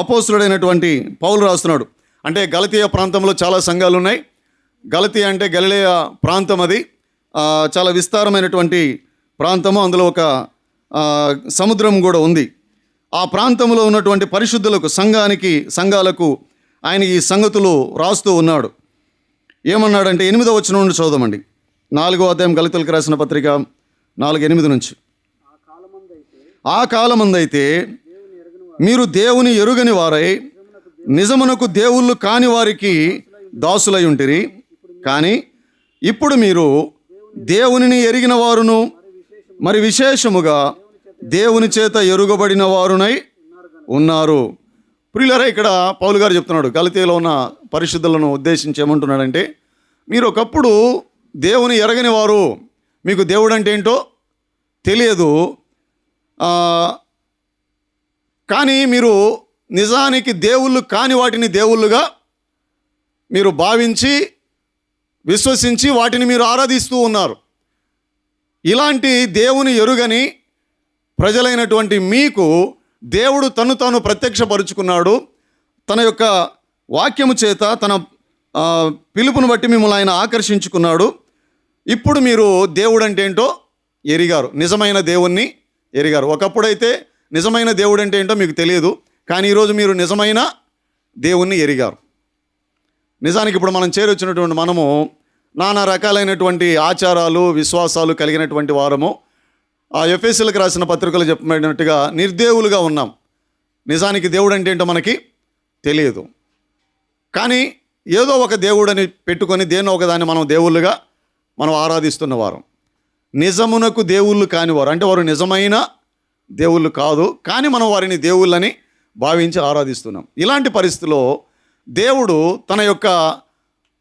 అపోస్తులుడైనటువంటి పౌలు రాస్తున్నాడు. అంటే గలతీయ ప్రాంతంలో చాలా సంఘాలు ఉన్నాయి. గలతీయ అంటే గలిలయ ప్రాంతం, అది చాలా విస్తారమైనటువంటి ప్రాంతము. అందులో ఒక సముద్రం కూడా ఉంది. ఆ ప్రాంతంలో ఉన్నటువంటి పరిశుద్ధులకు సంఘాలకు ఆయన ఈ సంగతులు రాస్తూ ఉన్నాడు. ఏమన్నాడంటే 8వ వచనం నుండి చదువుదామండి. 4వ అధ్యాయం గలతీయులకు రాసిన పత్రిక 4:8 నుంచి. ఆ కాలమందైతే మీరు దేవుని ఎరుగని వారై నిజమునకు దేవుళ్ళు కాని వారికి దాసులై ఉంటిరి. కానీ ఇప్పుడు మీరు దేవునిని ఎరిగిన వారును మరి విశేషముగా దేవుని చేత ఎరుగబడిన వారునై ఉన్నారు. ప్రియులారా, ఇక్కడ పౌలు గారు చెప్తున్నాడు గలతీలో ఉన్న పరిశుద్ధులను ఉద్దేశించి ఏమంటున్నాడంటే, మీరు ఒకప్పుడు దేవుని ఎరగని వారు, మీకు దేవుడు అంటే ఏంటో తెలియదు, కానీ మీరు నిజానికి దేవుళ్ళు కాని వాటిని దేవుళ్ళుగా మీరు భావించి విశ్వసించి వాటిని మీరు ఆరాధిస్తూ ఉన్నారు. ఇలాంటి దేవుని ఎరుగని ప్రజలైనటువంటి మీకు దేవుడు తను తాను ప్రత్యక్షపరుచుకున్నాడు. తన యొక్క వాక్యము చేత తన పిలుపును బట్టి మిమ్మల్ని ఆయన ఆకర్షించుకున్నాడు. ఇప్పుడు మీరు దేవుడు అంటే ఏంటో ఎరిగారు, నిజమైన దేవుణ్ణి ఎరిగారు. ఒకప్పుడైతే నిజమైన దేవుడు అంటే ఏంటో మీకు తెలియదు, కానీ ఈరోజు మీరు నిజమైన దేవుణ్ణి ఎరిగారు. నిజానికి ఇప్పుడు మనం చేరొచ్చినటువంటి మనము నానా రకాలైనటువంటి ఆచారాలు విశ్వాసాలు కలిగినటువంటి వారము. ఆ ఎఫెసీయులకు రాసిన పత్రికలు చెప్పబడినట్టుగా నిర్దేవులుగా ఉన్నాం. నిజానికి దేవుడు అంటే ఏంటో మనకి తెలియదు, కానీ ఏదో ఒక దేవుడని పెట్టుకొని దేన్నో ఒకదాన్ని మనం దేవుళ్ళుగా మనం ఆరాధిస్తున్న వారం. నిజమునకు దేవుళ్ళు కానివారు అంటే వారు నిజమైన దేవుళ్ళు కాదు, కానీ మనం వారిని దేవుళ్ళని భావించి ఆరాధిస్తున్నాం. ఇలాంటి పరిస్థితిలో దేవుడు తన యొక్క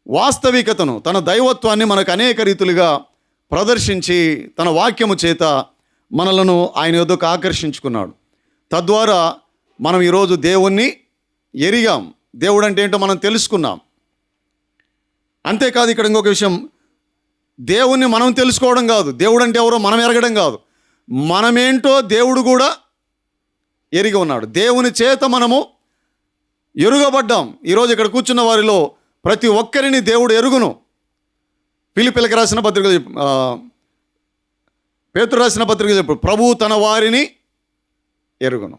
వాస్తవికతను, తన దైవత్వాన్ని మనకు అనేక రీతులుగా ప్రదర్శించి తన వాక్యము చేత మనలను ఆయన యొద్దకు ఆకర్షించుకున్నాడు. తద్వారా మనం ఈరోజు దేవుణ్ణి ఎరిగాం, దేవుడు అంటే ఏంటో మనం తెలుసుకున్నాం. అంతేకాదు, ఇక్కడ ఇంకొక విషయం, దేవుణ్ణి మనం తెలుసుకోవడం కాదు, దేవుడు అంటే ఎవరో మనం ఎరగడం కాదు, మనమేంటో దేవుడు కూడా ఎరిగి ఉన్నాడు. దేవుని చేత మనము ఎరుగబడ్డాం. ఈరోజు ఇక్కడ కూర్చున్న వారిలో ప్రతి ఒక్కరిని దేవుడు ఎరుగును. ఫిలిప్పీయులకు రాసిన పత్రిక, పేతురు రాసిన పత్రిక చెప్పు, ప్రభువు తన వారిని ఎరుగును.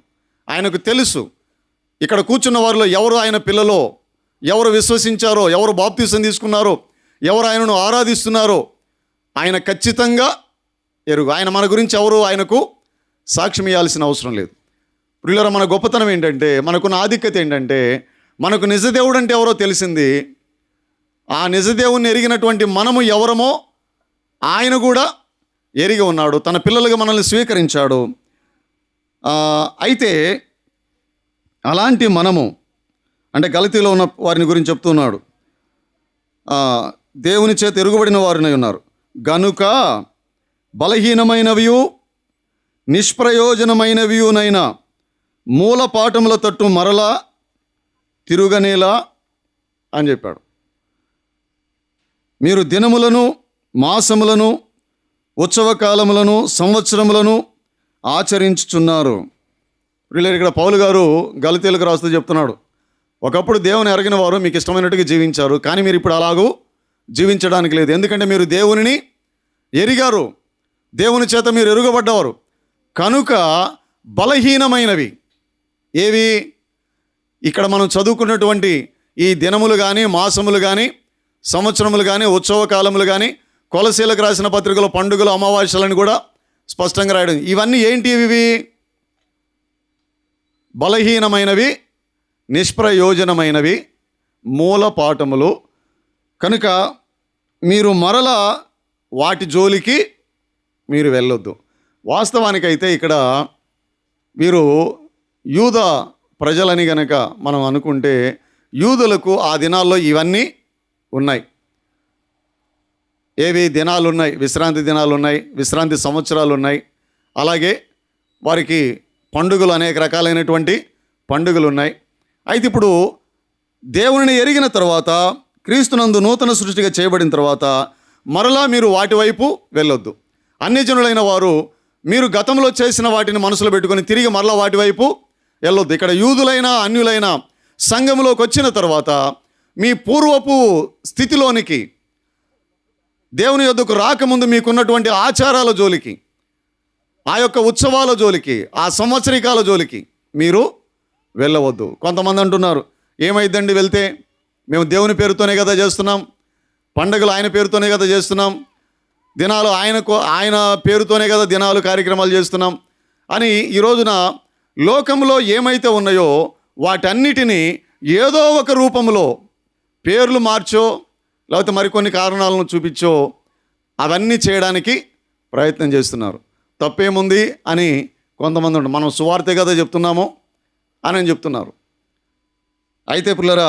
ఆయనకు తెలుసు ఇక్కడ కూర్చున్న వారిలో ఎవరు ఆయన పిల్లలో, ఎవరు విశ్వసించారో, ఎవరు బాప్తీసం తీసుకున్నారో, ఎవరు ఆయనను ఆరాధిస్తున్నారో ఆయన ఖచ్చితంగా ఎరుగు. ఆయన మన గురించి ఎవరు ఆయనకు సాక్ష్యం ఇవ్వాల్సిన అవసరం లేదు. ప్రియులారా, మన గొప్పతనం ఏంటంటే, మనకున్న ఆధిక్యత ఏంటంటే, మనకు నిజదేవుడు అంటే ఎవరో తెలిసింది. ఆ నిజదేవుణ్ణి ఎరిగినటువంటి మనము ఎవరమో ఆయన కూడా ఎరిగి ఉన్నాడు, తన పిల్లలుగా మనల్ని స్వీకరించాడు. అయితే అలాంటి మనము అంటే గలతీలో ఉన్న వారిని గురించి చెప్తున్నాడు, దేవుని చేత ఎరుగుబడిన వారినై ఉన్నారు గనుక బలహీనమైనవియు నిష్ప్రయోజనమైనవియునైన మూల పాఠముల తట్టు మరలా తిరుగనేలా అని చెప్పాడు. మీరు దినములను, మాసములను, ఉత్సవ కాలములను, సంవత్సరములను ఆచరించుచున్నారు. ఇక్కడ పౌలు గారు గలతీయులకు రాస్తూ చెప్తున్నాడు, ఒకప్పుడు దేవుని ఎరగిన వారు మీకు ఇష్టమైనట్టుగా జీవించారు, కానీ మీరు ఇప్పుడు అలాగూ జీవించడానికి లేదు. ఎందుకంటే మీరు దేవునిని ఎరిగారు, దేవుని చేత మీరు ఎరుగబడ్డవారు. కనుక బలహీనమైనవి ఏవి? ఇక్కడ మనం చదువుకున్నటువంటి ఈ దినములు కానీ, మాసములు కానీ, సంవత్సరములు కానీ, ఉత్సవ కాలములు కానీ, కొలసీలకు రాసిన పత్రికలో పండుగలు, అమావాస్యలను కూడా స్పష్టంగా రాయడం. ఇవన్నీ ఏంటి? ఇవి బలహీనమైనవి, నిష్ప్రయోజనమైనవి, మూల పాఠములు. కనుక మీరు మరలా వాటి జోలికి మీరు వెళ్ళొద్దు. వాస్తవానికైతే ఇక్కడ వీరు యూద ప్రజలని గనక మనం అనుకుంటే, యూదులకు ఆ దినాల్లో ఇవన్నీ ఉన్నాయి. ఏవి దినాలు ఉన్నాయి? విశ్రాంతి దినాలు ఉన్నాయి, విశ్రాంతి సంవత్సరాలు ఉన్నాయి, అలాగే వారికి పండుగలు, అనేక రకాలైనటువంటి పండుగలు ఉన్నాయి. అయితే ఇప్పుడు దేవుని ఎరిగిన తర్వాత, క్రీస్తునందు నూతన సృష్టిగా చేయబడిన తర్వాత మరలా మీరు వాటి వైపు వెళ్ళొద్దు. అన్యజనులైన వారు మీరు గతంలో చేసిన వాటిని మనసులో పెట్టుకొని తిరిగి మరలా వాటి వైపు వెళ్ళొద్దు. ఇక్కడ యూదులైన అన్యులైన సంఘంలోకి వచ్చిన తర్వాత మీ పూర్వపు స్థితిలోనికి, దేవుని యొద్దకు రాకముందు మీకున్నటువంటి ఆచారాల జోలికి, ఆ యొక్క ఉత్సవాల జోలికి, ఆ సంవత్సరికాల జోలికి మీరు వెళ్ళవద్దు. కొంతమంది అంటున్నారు, ఏమైందండి వెళ్తే, మేము దేవుని పేరుతోనే కదా చేస్తున్నాం, పండుగలు ఆయన పేరుతోనే కదా చేస్తున్నాం, దినాలు ఆయన పేరుతోనే కదా దినాలు కార్యక్రమాలు చేస్తున్నాం అని ఈ రోజున లోకంలో ఏమైతే ఉన్నాయో వాటన్నిటినీ ఏదో ఒక రూపంలో పేర్లు మార్చో లేకపోతే మరికొన్ని కారణాలను చూపించో అవన్నీ చేయడానికి ప్రయత్నం చేస్తున్నారు. తప్పేముంది అని కొంతమంది ఉంటారు. మనం సువార్తే కదా చెప్తున్నాము అని చెప్తున్నారు. అయితే పిల్లరా,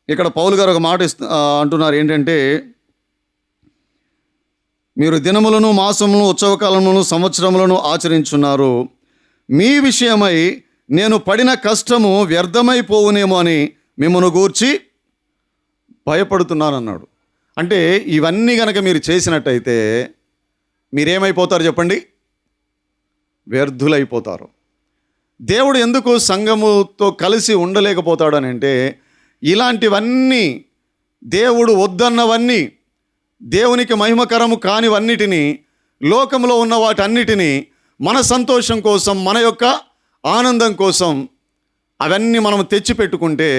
ఇక్కడ పౌలు గారు ఒక మాట అంటున్నారు. ఏంటంటే, మీరు దినములను, మాసములను, ఉత్సవకాలములను, సంవత్సరములను ఆచరించున్నారు. మీ విషయమై నేను పడిన కష్టము వ్యర్థమైపోవునేమో అని మిమ్మల్ని గూర్చి భయపడుతున్నానన్నాడు. అంటే ఇవన్నీ కనుక మీరు చేసినట్టయితే మీరేమైపోతారు చెప్పండి? వ్యర్థులైపోతారు. దేవుడు ఎందుకు సంఘముతో కలిసి ఉండలేకపోతాడు అని అంటే, ఇలాంటివన్నీ దేవుడు వద్దన్నవన్నీ, దేవునికి మహిమకరము కానివన్నిటినీ, లోకంలో ఉన్న వాటన్నిటినీ మన సంతోషం కోసం, మన యొక్క ఆనందం కోసం అవన్నీ మనం తెచ్చిపెట్టుకుంటే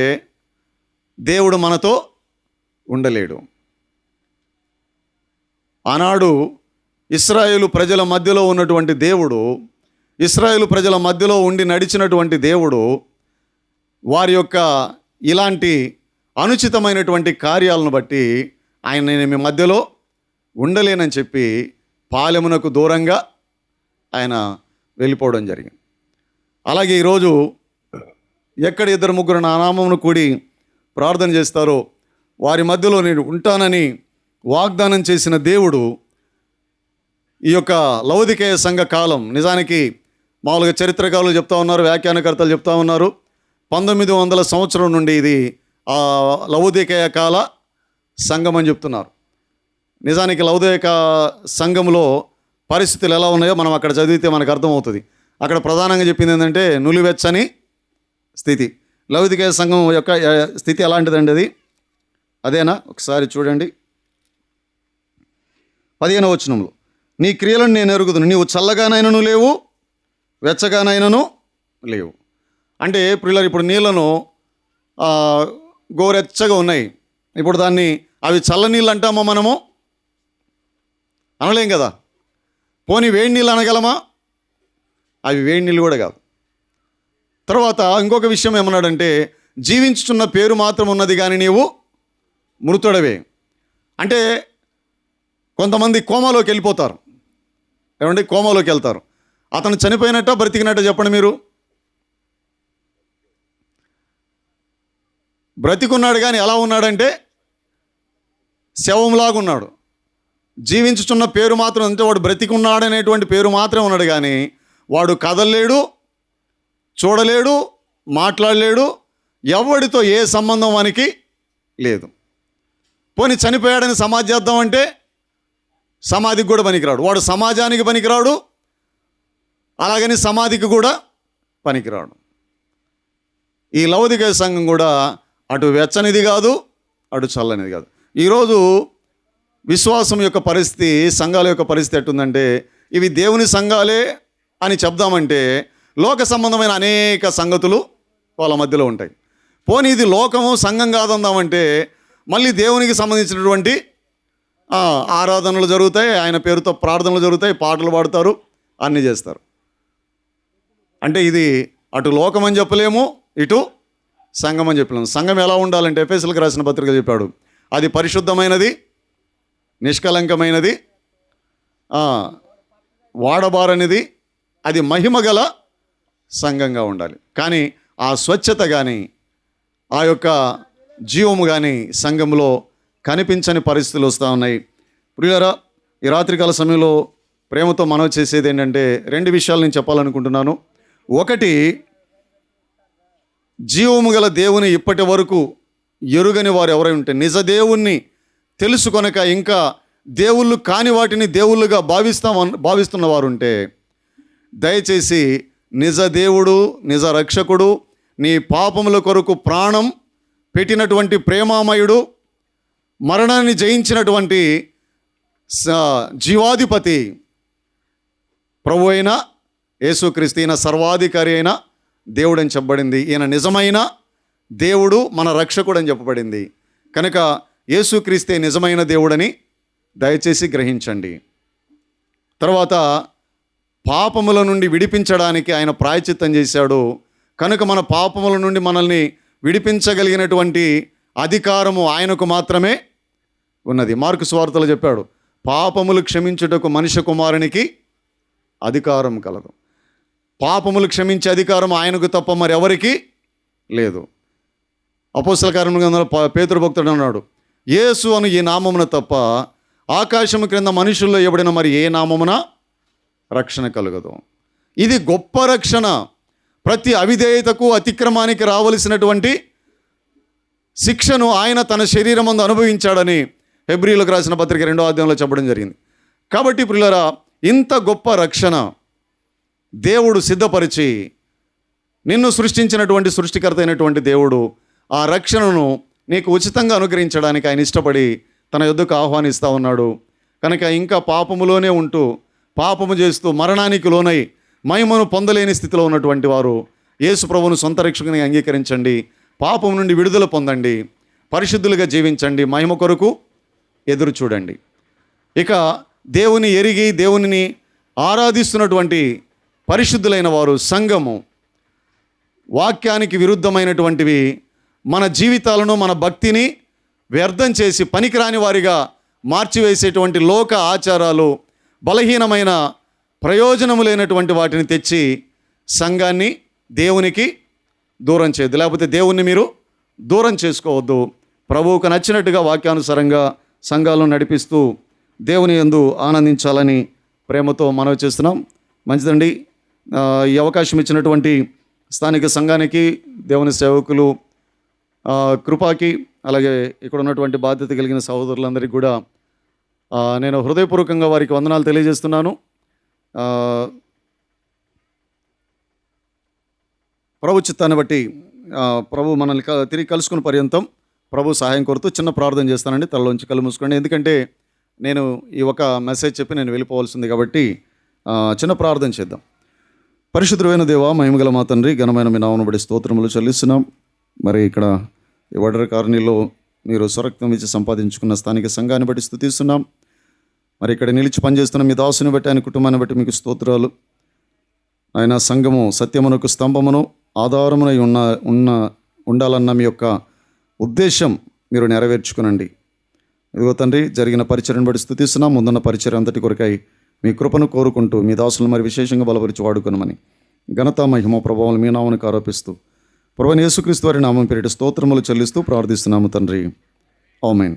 దేవుడు మనతో ఉండలేడు. ఆనాడు ఇశ్రాయేలు ప్రజల మధ్యలో ఉన్నటువంటి దేవుడు, ఇశ్రాయేలు ప్రజల మధ్యలో ఉండి నడిచినటువంటి దేవుడు వారి యొక్క ఇలాంటి అనుచితమైనటువంటి కార్యాలను బట్టి ఆయన నేను మీ మధ్యలో ఉండలేనని చెప్పి పాలెమునకు దూరంగా ఆయన వెళ్ళిపోవడం జరిగింది. అలాగే ఈరోజు ఎక్కడ ఇద్దరు ముగ్గురు నా నామమును కూడి ప్రార్థన చేస్తారో వారి మధ్యలో నేను ఉంటానని వాగ్దానం చేసిన దేవుడు ఈ యొక్క లవోదికేయ సంఘ కాలం, నిజానికి మామూలుగా చరిత్రకారులు చెప్తా ఉన్నారు, వ్యాఖ్యానకర్తలు చెప్తా ఉన్నారు, 1900 సంవత్సరం నుండి ఇది లవోదికేయ కాల సంఘం అని చెప్తున్నారు. నిజానికి లవోదికేయ సంఘంలో పరిస్థితులు ఎలా ఉన్నాయో మనం అక్కడ చదివితే మనకు అర్థమవుతుంది. అక్కడ ప్రధానంగా చెప్పింది ఏంటంటే, నులివెచ్చని స్థితి. లవోదికేయ సంఘం యొక్క స్థితి ఎలాంటిదండి? అదేనా? ఒకసారి చూడండి 15వ వచనంలో, నీ క్రియలను నేను ఎరుగుదును, నీవు చల్లగానైనను లేవు, వెచ్చగానైనను లేవు. అంటే పిల్లలు, ఇప్పుడు నీళ్ళను గోరెచ్చగా ఉన్నాయి, ఇప్పుడు దాన్ని అవి చల్ల నీళ్ళు అంటామా మనము? అనలేం కదా. పోనీ వేడి నీళ్ళు అనగలమా? అవి వేడి నీళ్ళు కూడా కాదు. తర్వాత ఇంకొక విషయం ఏమన్నాడంటే, జీవించుచున్న పేరు మాత్రం ఉన్నది కానీ నీవు మృతుడవే. అంటే కొంతమంది కోమాలోకి వెళ్ళిపోతారు. ఏమండి? కోమాలోకి వెళ్తారు. అతను చనిపోయినట్ట బ్రతికినట్ట చెప్పండి మీరు? బ్రతికున్నాడు కానీ ఎలా ఉన్నాడంటే శవంలాగా ఉన్నాడు. జీవించుచున్న పేరు మాత్రం, అంటే వాడు బ్రతికున్నాడనేటువంటి పేరు మాత్రం ఉన్నాడు కానీ వాడు కదలలేడు, చూడలేడు, మాట్లాడలేడు, ఎవడితో ఏ సంబంధం వానికి లేదు. పోనీ చనిపోయాడని సమాధి చేద్దామంటే సమాధికి కూడా పనికిరాడు. వాడు సమాజానికి పనికిరాడు, అలాగని సమాధికి కూడా పనికిరాడు. ఈ లవోదికేయ సంఘం కూడా అటు వెచ్చనిది కాదు, అటు చల్లనిది కాదు. ఈరోజు విశ్వాసం యొక్క పరిస్థితి, సంఘాల యొక్క పరిస్థితి ఎట్టుందంటే, ఇవి దేవుని సంఘాలే అని చెప్దామంటే లోక సంబంధమైన అనేక సంగతులు వాళ్ళ మధ్యలో ఉంటాయి. పోనీ ఇది లోకము, సంఘం కాదందామంటే మళ్ళీ దేవునికి సంబంధించినటువంటి ఆరాధనలు జరుగుతాయి, ఆయన పేరుతో ప్రార్థనలు జరుగుతాయి, పాటలు పాడతారు, అన్నీ చేస్తారు. అంటే ఇది అటు లోకం అని చెప్పలేము, ఇటు సంఘం అని చెప్పలేము. సంఘం ఎలా ఉండాలంటే ఎఫెసీయులకు రాసిన పత్రిక చెప్పాడు, అది పరిశుద్ధమైనది, నిష్కలంకమైనది, వాడబారనిది, అది మహిమగల సంఘంగా ఉండాలి. కానీ ఆ స్వచ్ఛత కానీ ఆ యొక్క జీవము కానీ సంఘంలో కనిపించని పరిస్థితులు వస్తూ ఉన్నాయి. ప్రియులారా, ఈ రాత్రికాల సమయంలో ప్రేమతో మనవి చేసేది ఏంటంటే, 2 విషయాలు నేను చెప్పాలనుకుంటున్నాను. ఒకటి, జీవము గల దేవుని ఇప్పటి వరకు ఎరుగని వారు ఎవరై ఉంటే, నిజ దేవుణ్ణి తెలుసుకొనక ఇంకా దేవుళ్ళు కాని వాటిని దేవుళ్ళుగా భావిస్తున్న వారు ఉంటే, దయచేసి నిజ దేవుడు, నిజ రక్షకుడు, నీ పాపముల కొరకు ప్రాణం పెట్టినటువంటి ప్రేమామయుడు, మరణాన్ని జయించినటువంటి జీవాధిపతి ప్రభు అయిన యేసుక్రీస్తు, సర్వాధికారి అయిన దేవుడు అని చెప్పబడింది. ఈయన నిజమైన దేవుడు, మన రక్షకుడు అని చెప్పబడింది. కనుక యేసుక్రీస్తే నిజమైన దేవుడని దయచేసి గ్రహించండి. తర్వాత పాపముల నుండి విడిపించడానికి ఆయన ప్రాయశ్చిత్తం చేశాడు. కనుక మన పాపముల నుండి మనల్ని విడిపించగలిగినటువంటి అధికారము ఆయనకు మాత్రమే ఉన్నది. మార్కు సువార్తలో చెప్పాడు, పాపములు క్షమించుటకు మనుష్య కుమారునికి అధికారం కలదు. పాపములు క్షమించే అధికారం ఆయనకు తప్ప మరి ఎవరికి లేదు. అపోస్తల కార్యముల పేతురు భక్తుడు అన్నాడు, యేసు అను ఈ నామమున తప్ప ఆకాశము క్రింద మనుషుల్లో ఇవ్వబడిన మరి ఏ నామమున రక్షణ కలుగదు. ఇది గొప్ప రక్షణ. ప్రతి అవిధేయతకు, అతిక్రమానికి రావలసినటువంటి శిక్షను ఆయన తన శరీరమందు అనుభవించాడని హెబ్రీయులకు రాసిన పత్రిక 2వ అధ్యాయంలో చెప్పడం జరిగింది. కాబట్టి ప్రియులారా, ఇంత గొప్ప రక్షణ దేవుడు సిద్ధపరిచి, నిన్ను సృష్టించినటువంటి సృష్టికర్త అయినటువంటి దేవుడు ఆ రక్షణను నీకు ఉచితంగా అనుగ్రహించడానికి ఆయన ఇష్టపడి తన యొద్దకు ఆహ్వానిస్తూ ఉన్నాడు. కనుక ఇంకా పాపములోనే ఉంటూ, పాపము చేస్తూ మరణానికి లోనై మహిమను పొందలేని స్థితిలో ఉన్నటువంటి వారు యేసు ప్రభువును సొంత రక్షకుని అంగీకరించండి. పాపం నుండి విడుదల పొందండి, పరిశుద్ధులుగా జీవించండి, మహిమ కొరకు ఎదురు చూడండి. ఇక దేవుని ఎరిగి దేవునిని ఆరాధిస్తున్నటువంటి పరిశుద్ధులైన వారు, సంఘము, వాక్యానికి విరుద్ధమైనటువంటివి మన జీవితాలను, మన భక్తిని వ్యర్థం చేసి పనికిరాని వారిగా మార్చివేసేటువంటి లోక ఆచారాలు, బలహీనమైన ప్రయోజనము లేనటువంటి వాటిని తెచ్చి సంఘాన్ని దేవునికి దూరం చేయొద్దు. లేకపోతే దేవుణ్ణి మీరు దూరం చేసుకోవద్దు. ప్రభువుకు నచ్చినట్టుగా వాక్యానుసారంగా సంఘాలను నడిపిస్తూ దేవుని యందు ఆనందించాలని ప్రేమతో మనవి చేస్తున్నాం. మంచిదండి. ఈ అవకాశం ఇచ్చినటువంటి స్థానిక సంఘానికి, దేవుని సేవకులు కృపాకి, అలాగే ఇక్కడ ఉన్నటువంటి బాధ్యత కలిగిన సహోదరులందరికీ కూడా నేను హృదయపూర్వకంగా వారికి వందనాలు తెలియజేస్తున్నాను. ప్రభు చిత్తాన్ని బట్టి ప్రభు మనల్ని తిరిగి కలుసుకున్న పర్యంతం ప్రభు సహాయం కోరుతూ చిన్న ప్రార్థన చేస్తానండి. తలలోంచి కళ్ళు మూసుకోండి. ఎందుకంటే నేను ఈ ఒక మెసేజ్ చెప్పి నేను వెళ్ళిపోవాల్సింది కాబట్టి చిన్న ప్రార్థన చేద్దాం. పరిశుద్ధమైన దేవా, మహిమగల మా తండ్రి, ఘనమైన మీ నామమును బట్టి స్తోత్రములు చెల్లిస్తున్నాం. మరి ఇక్కడ ఈ వడర కాలనీలో మీరు స్వరక్తం ఇచ్చి సంపాదించుకున్న స్థానిక సంఘాన్ని బట్టి స్తుతిస్తున్నాం. మరి ఇక్కడ నిలిచి పనిచేస్తున్న మీ దాసుని బట్టి, ఆయన కుటుంబాన్ని బట్టి మీకు స్తోత్రాలు. ఆయన సంఘము సత్యమునకు స్తంభమును ఆధారమునై ఉండాలన్న మీ యొక్క ఉద్దేశం మీరు నెరవేర్చుకునండి. ఇదిగో తండ్రి, జరిగిన పరిచర్యను బట్టి స్తుతిస్తున్నాం. ముందున్న పరిచర్య అంతటి కొరకై మీ కృపను కోరుకుంటూ మీ దాసులను మరి విశేషంగా బలపరిచి వాడుకునమని ఘనత, మహిమ, ప్రభావం మీ నామమునకు ఆరోపిస్తూ ప్రభువైన యేసుక్రీస్తు వారి నామం పేరిట స్తోత్రములు చెల్లిస్తూ ప్రార్థిస్తున్నాము తండ్రి. ఆమేన్.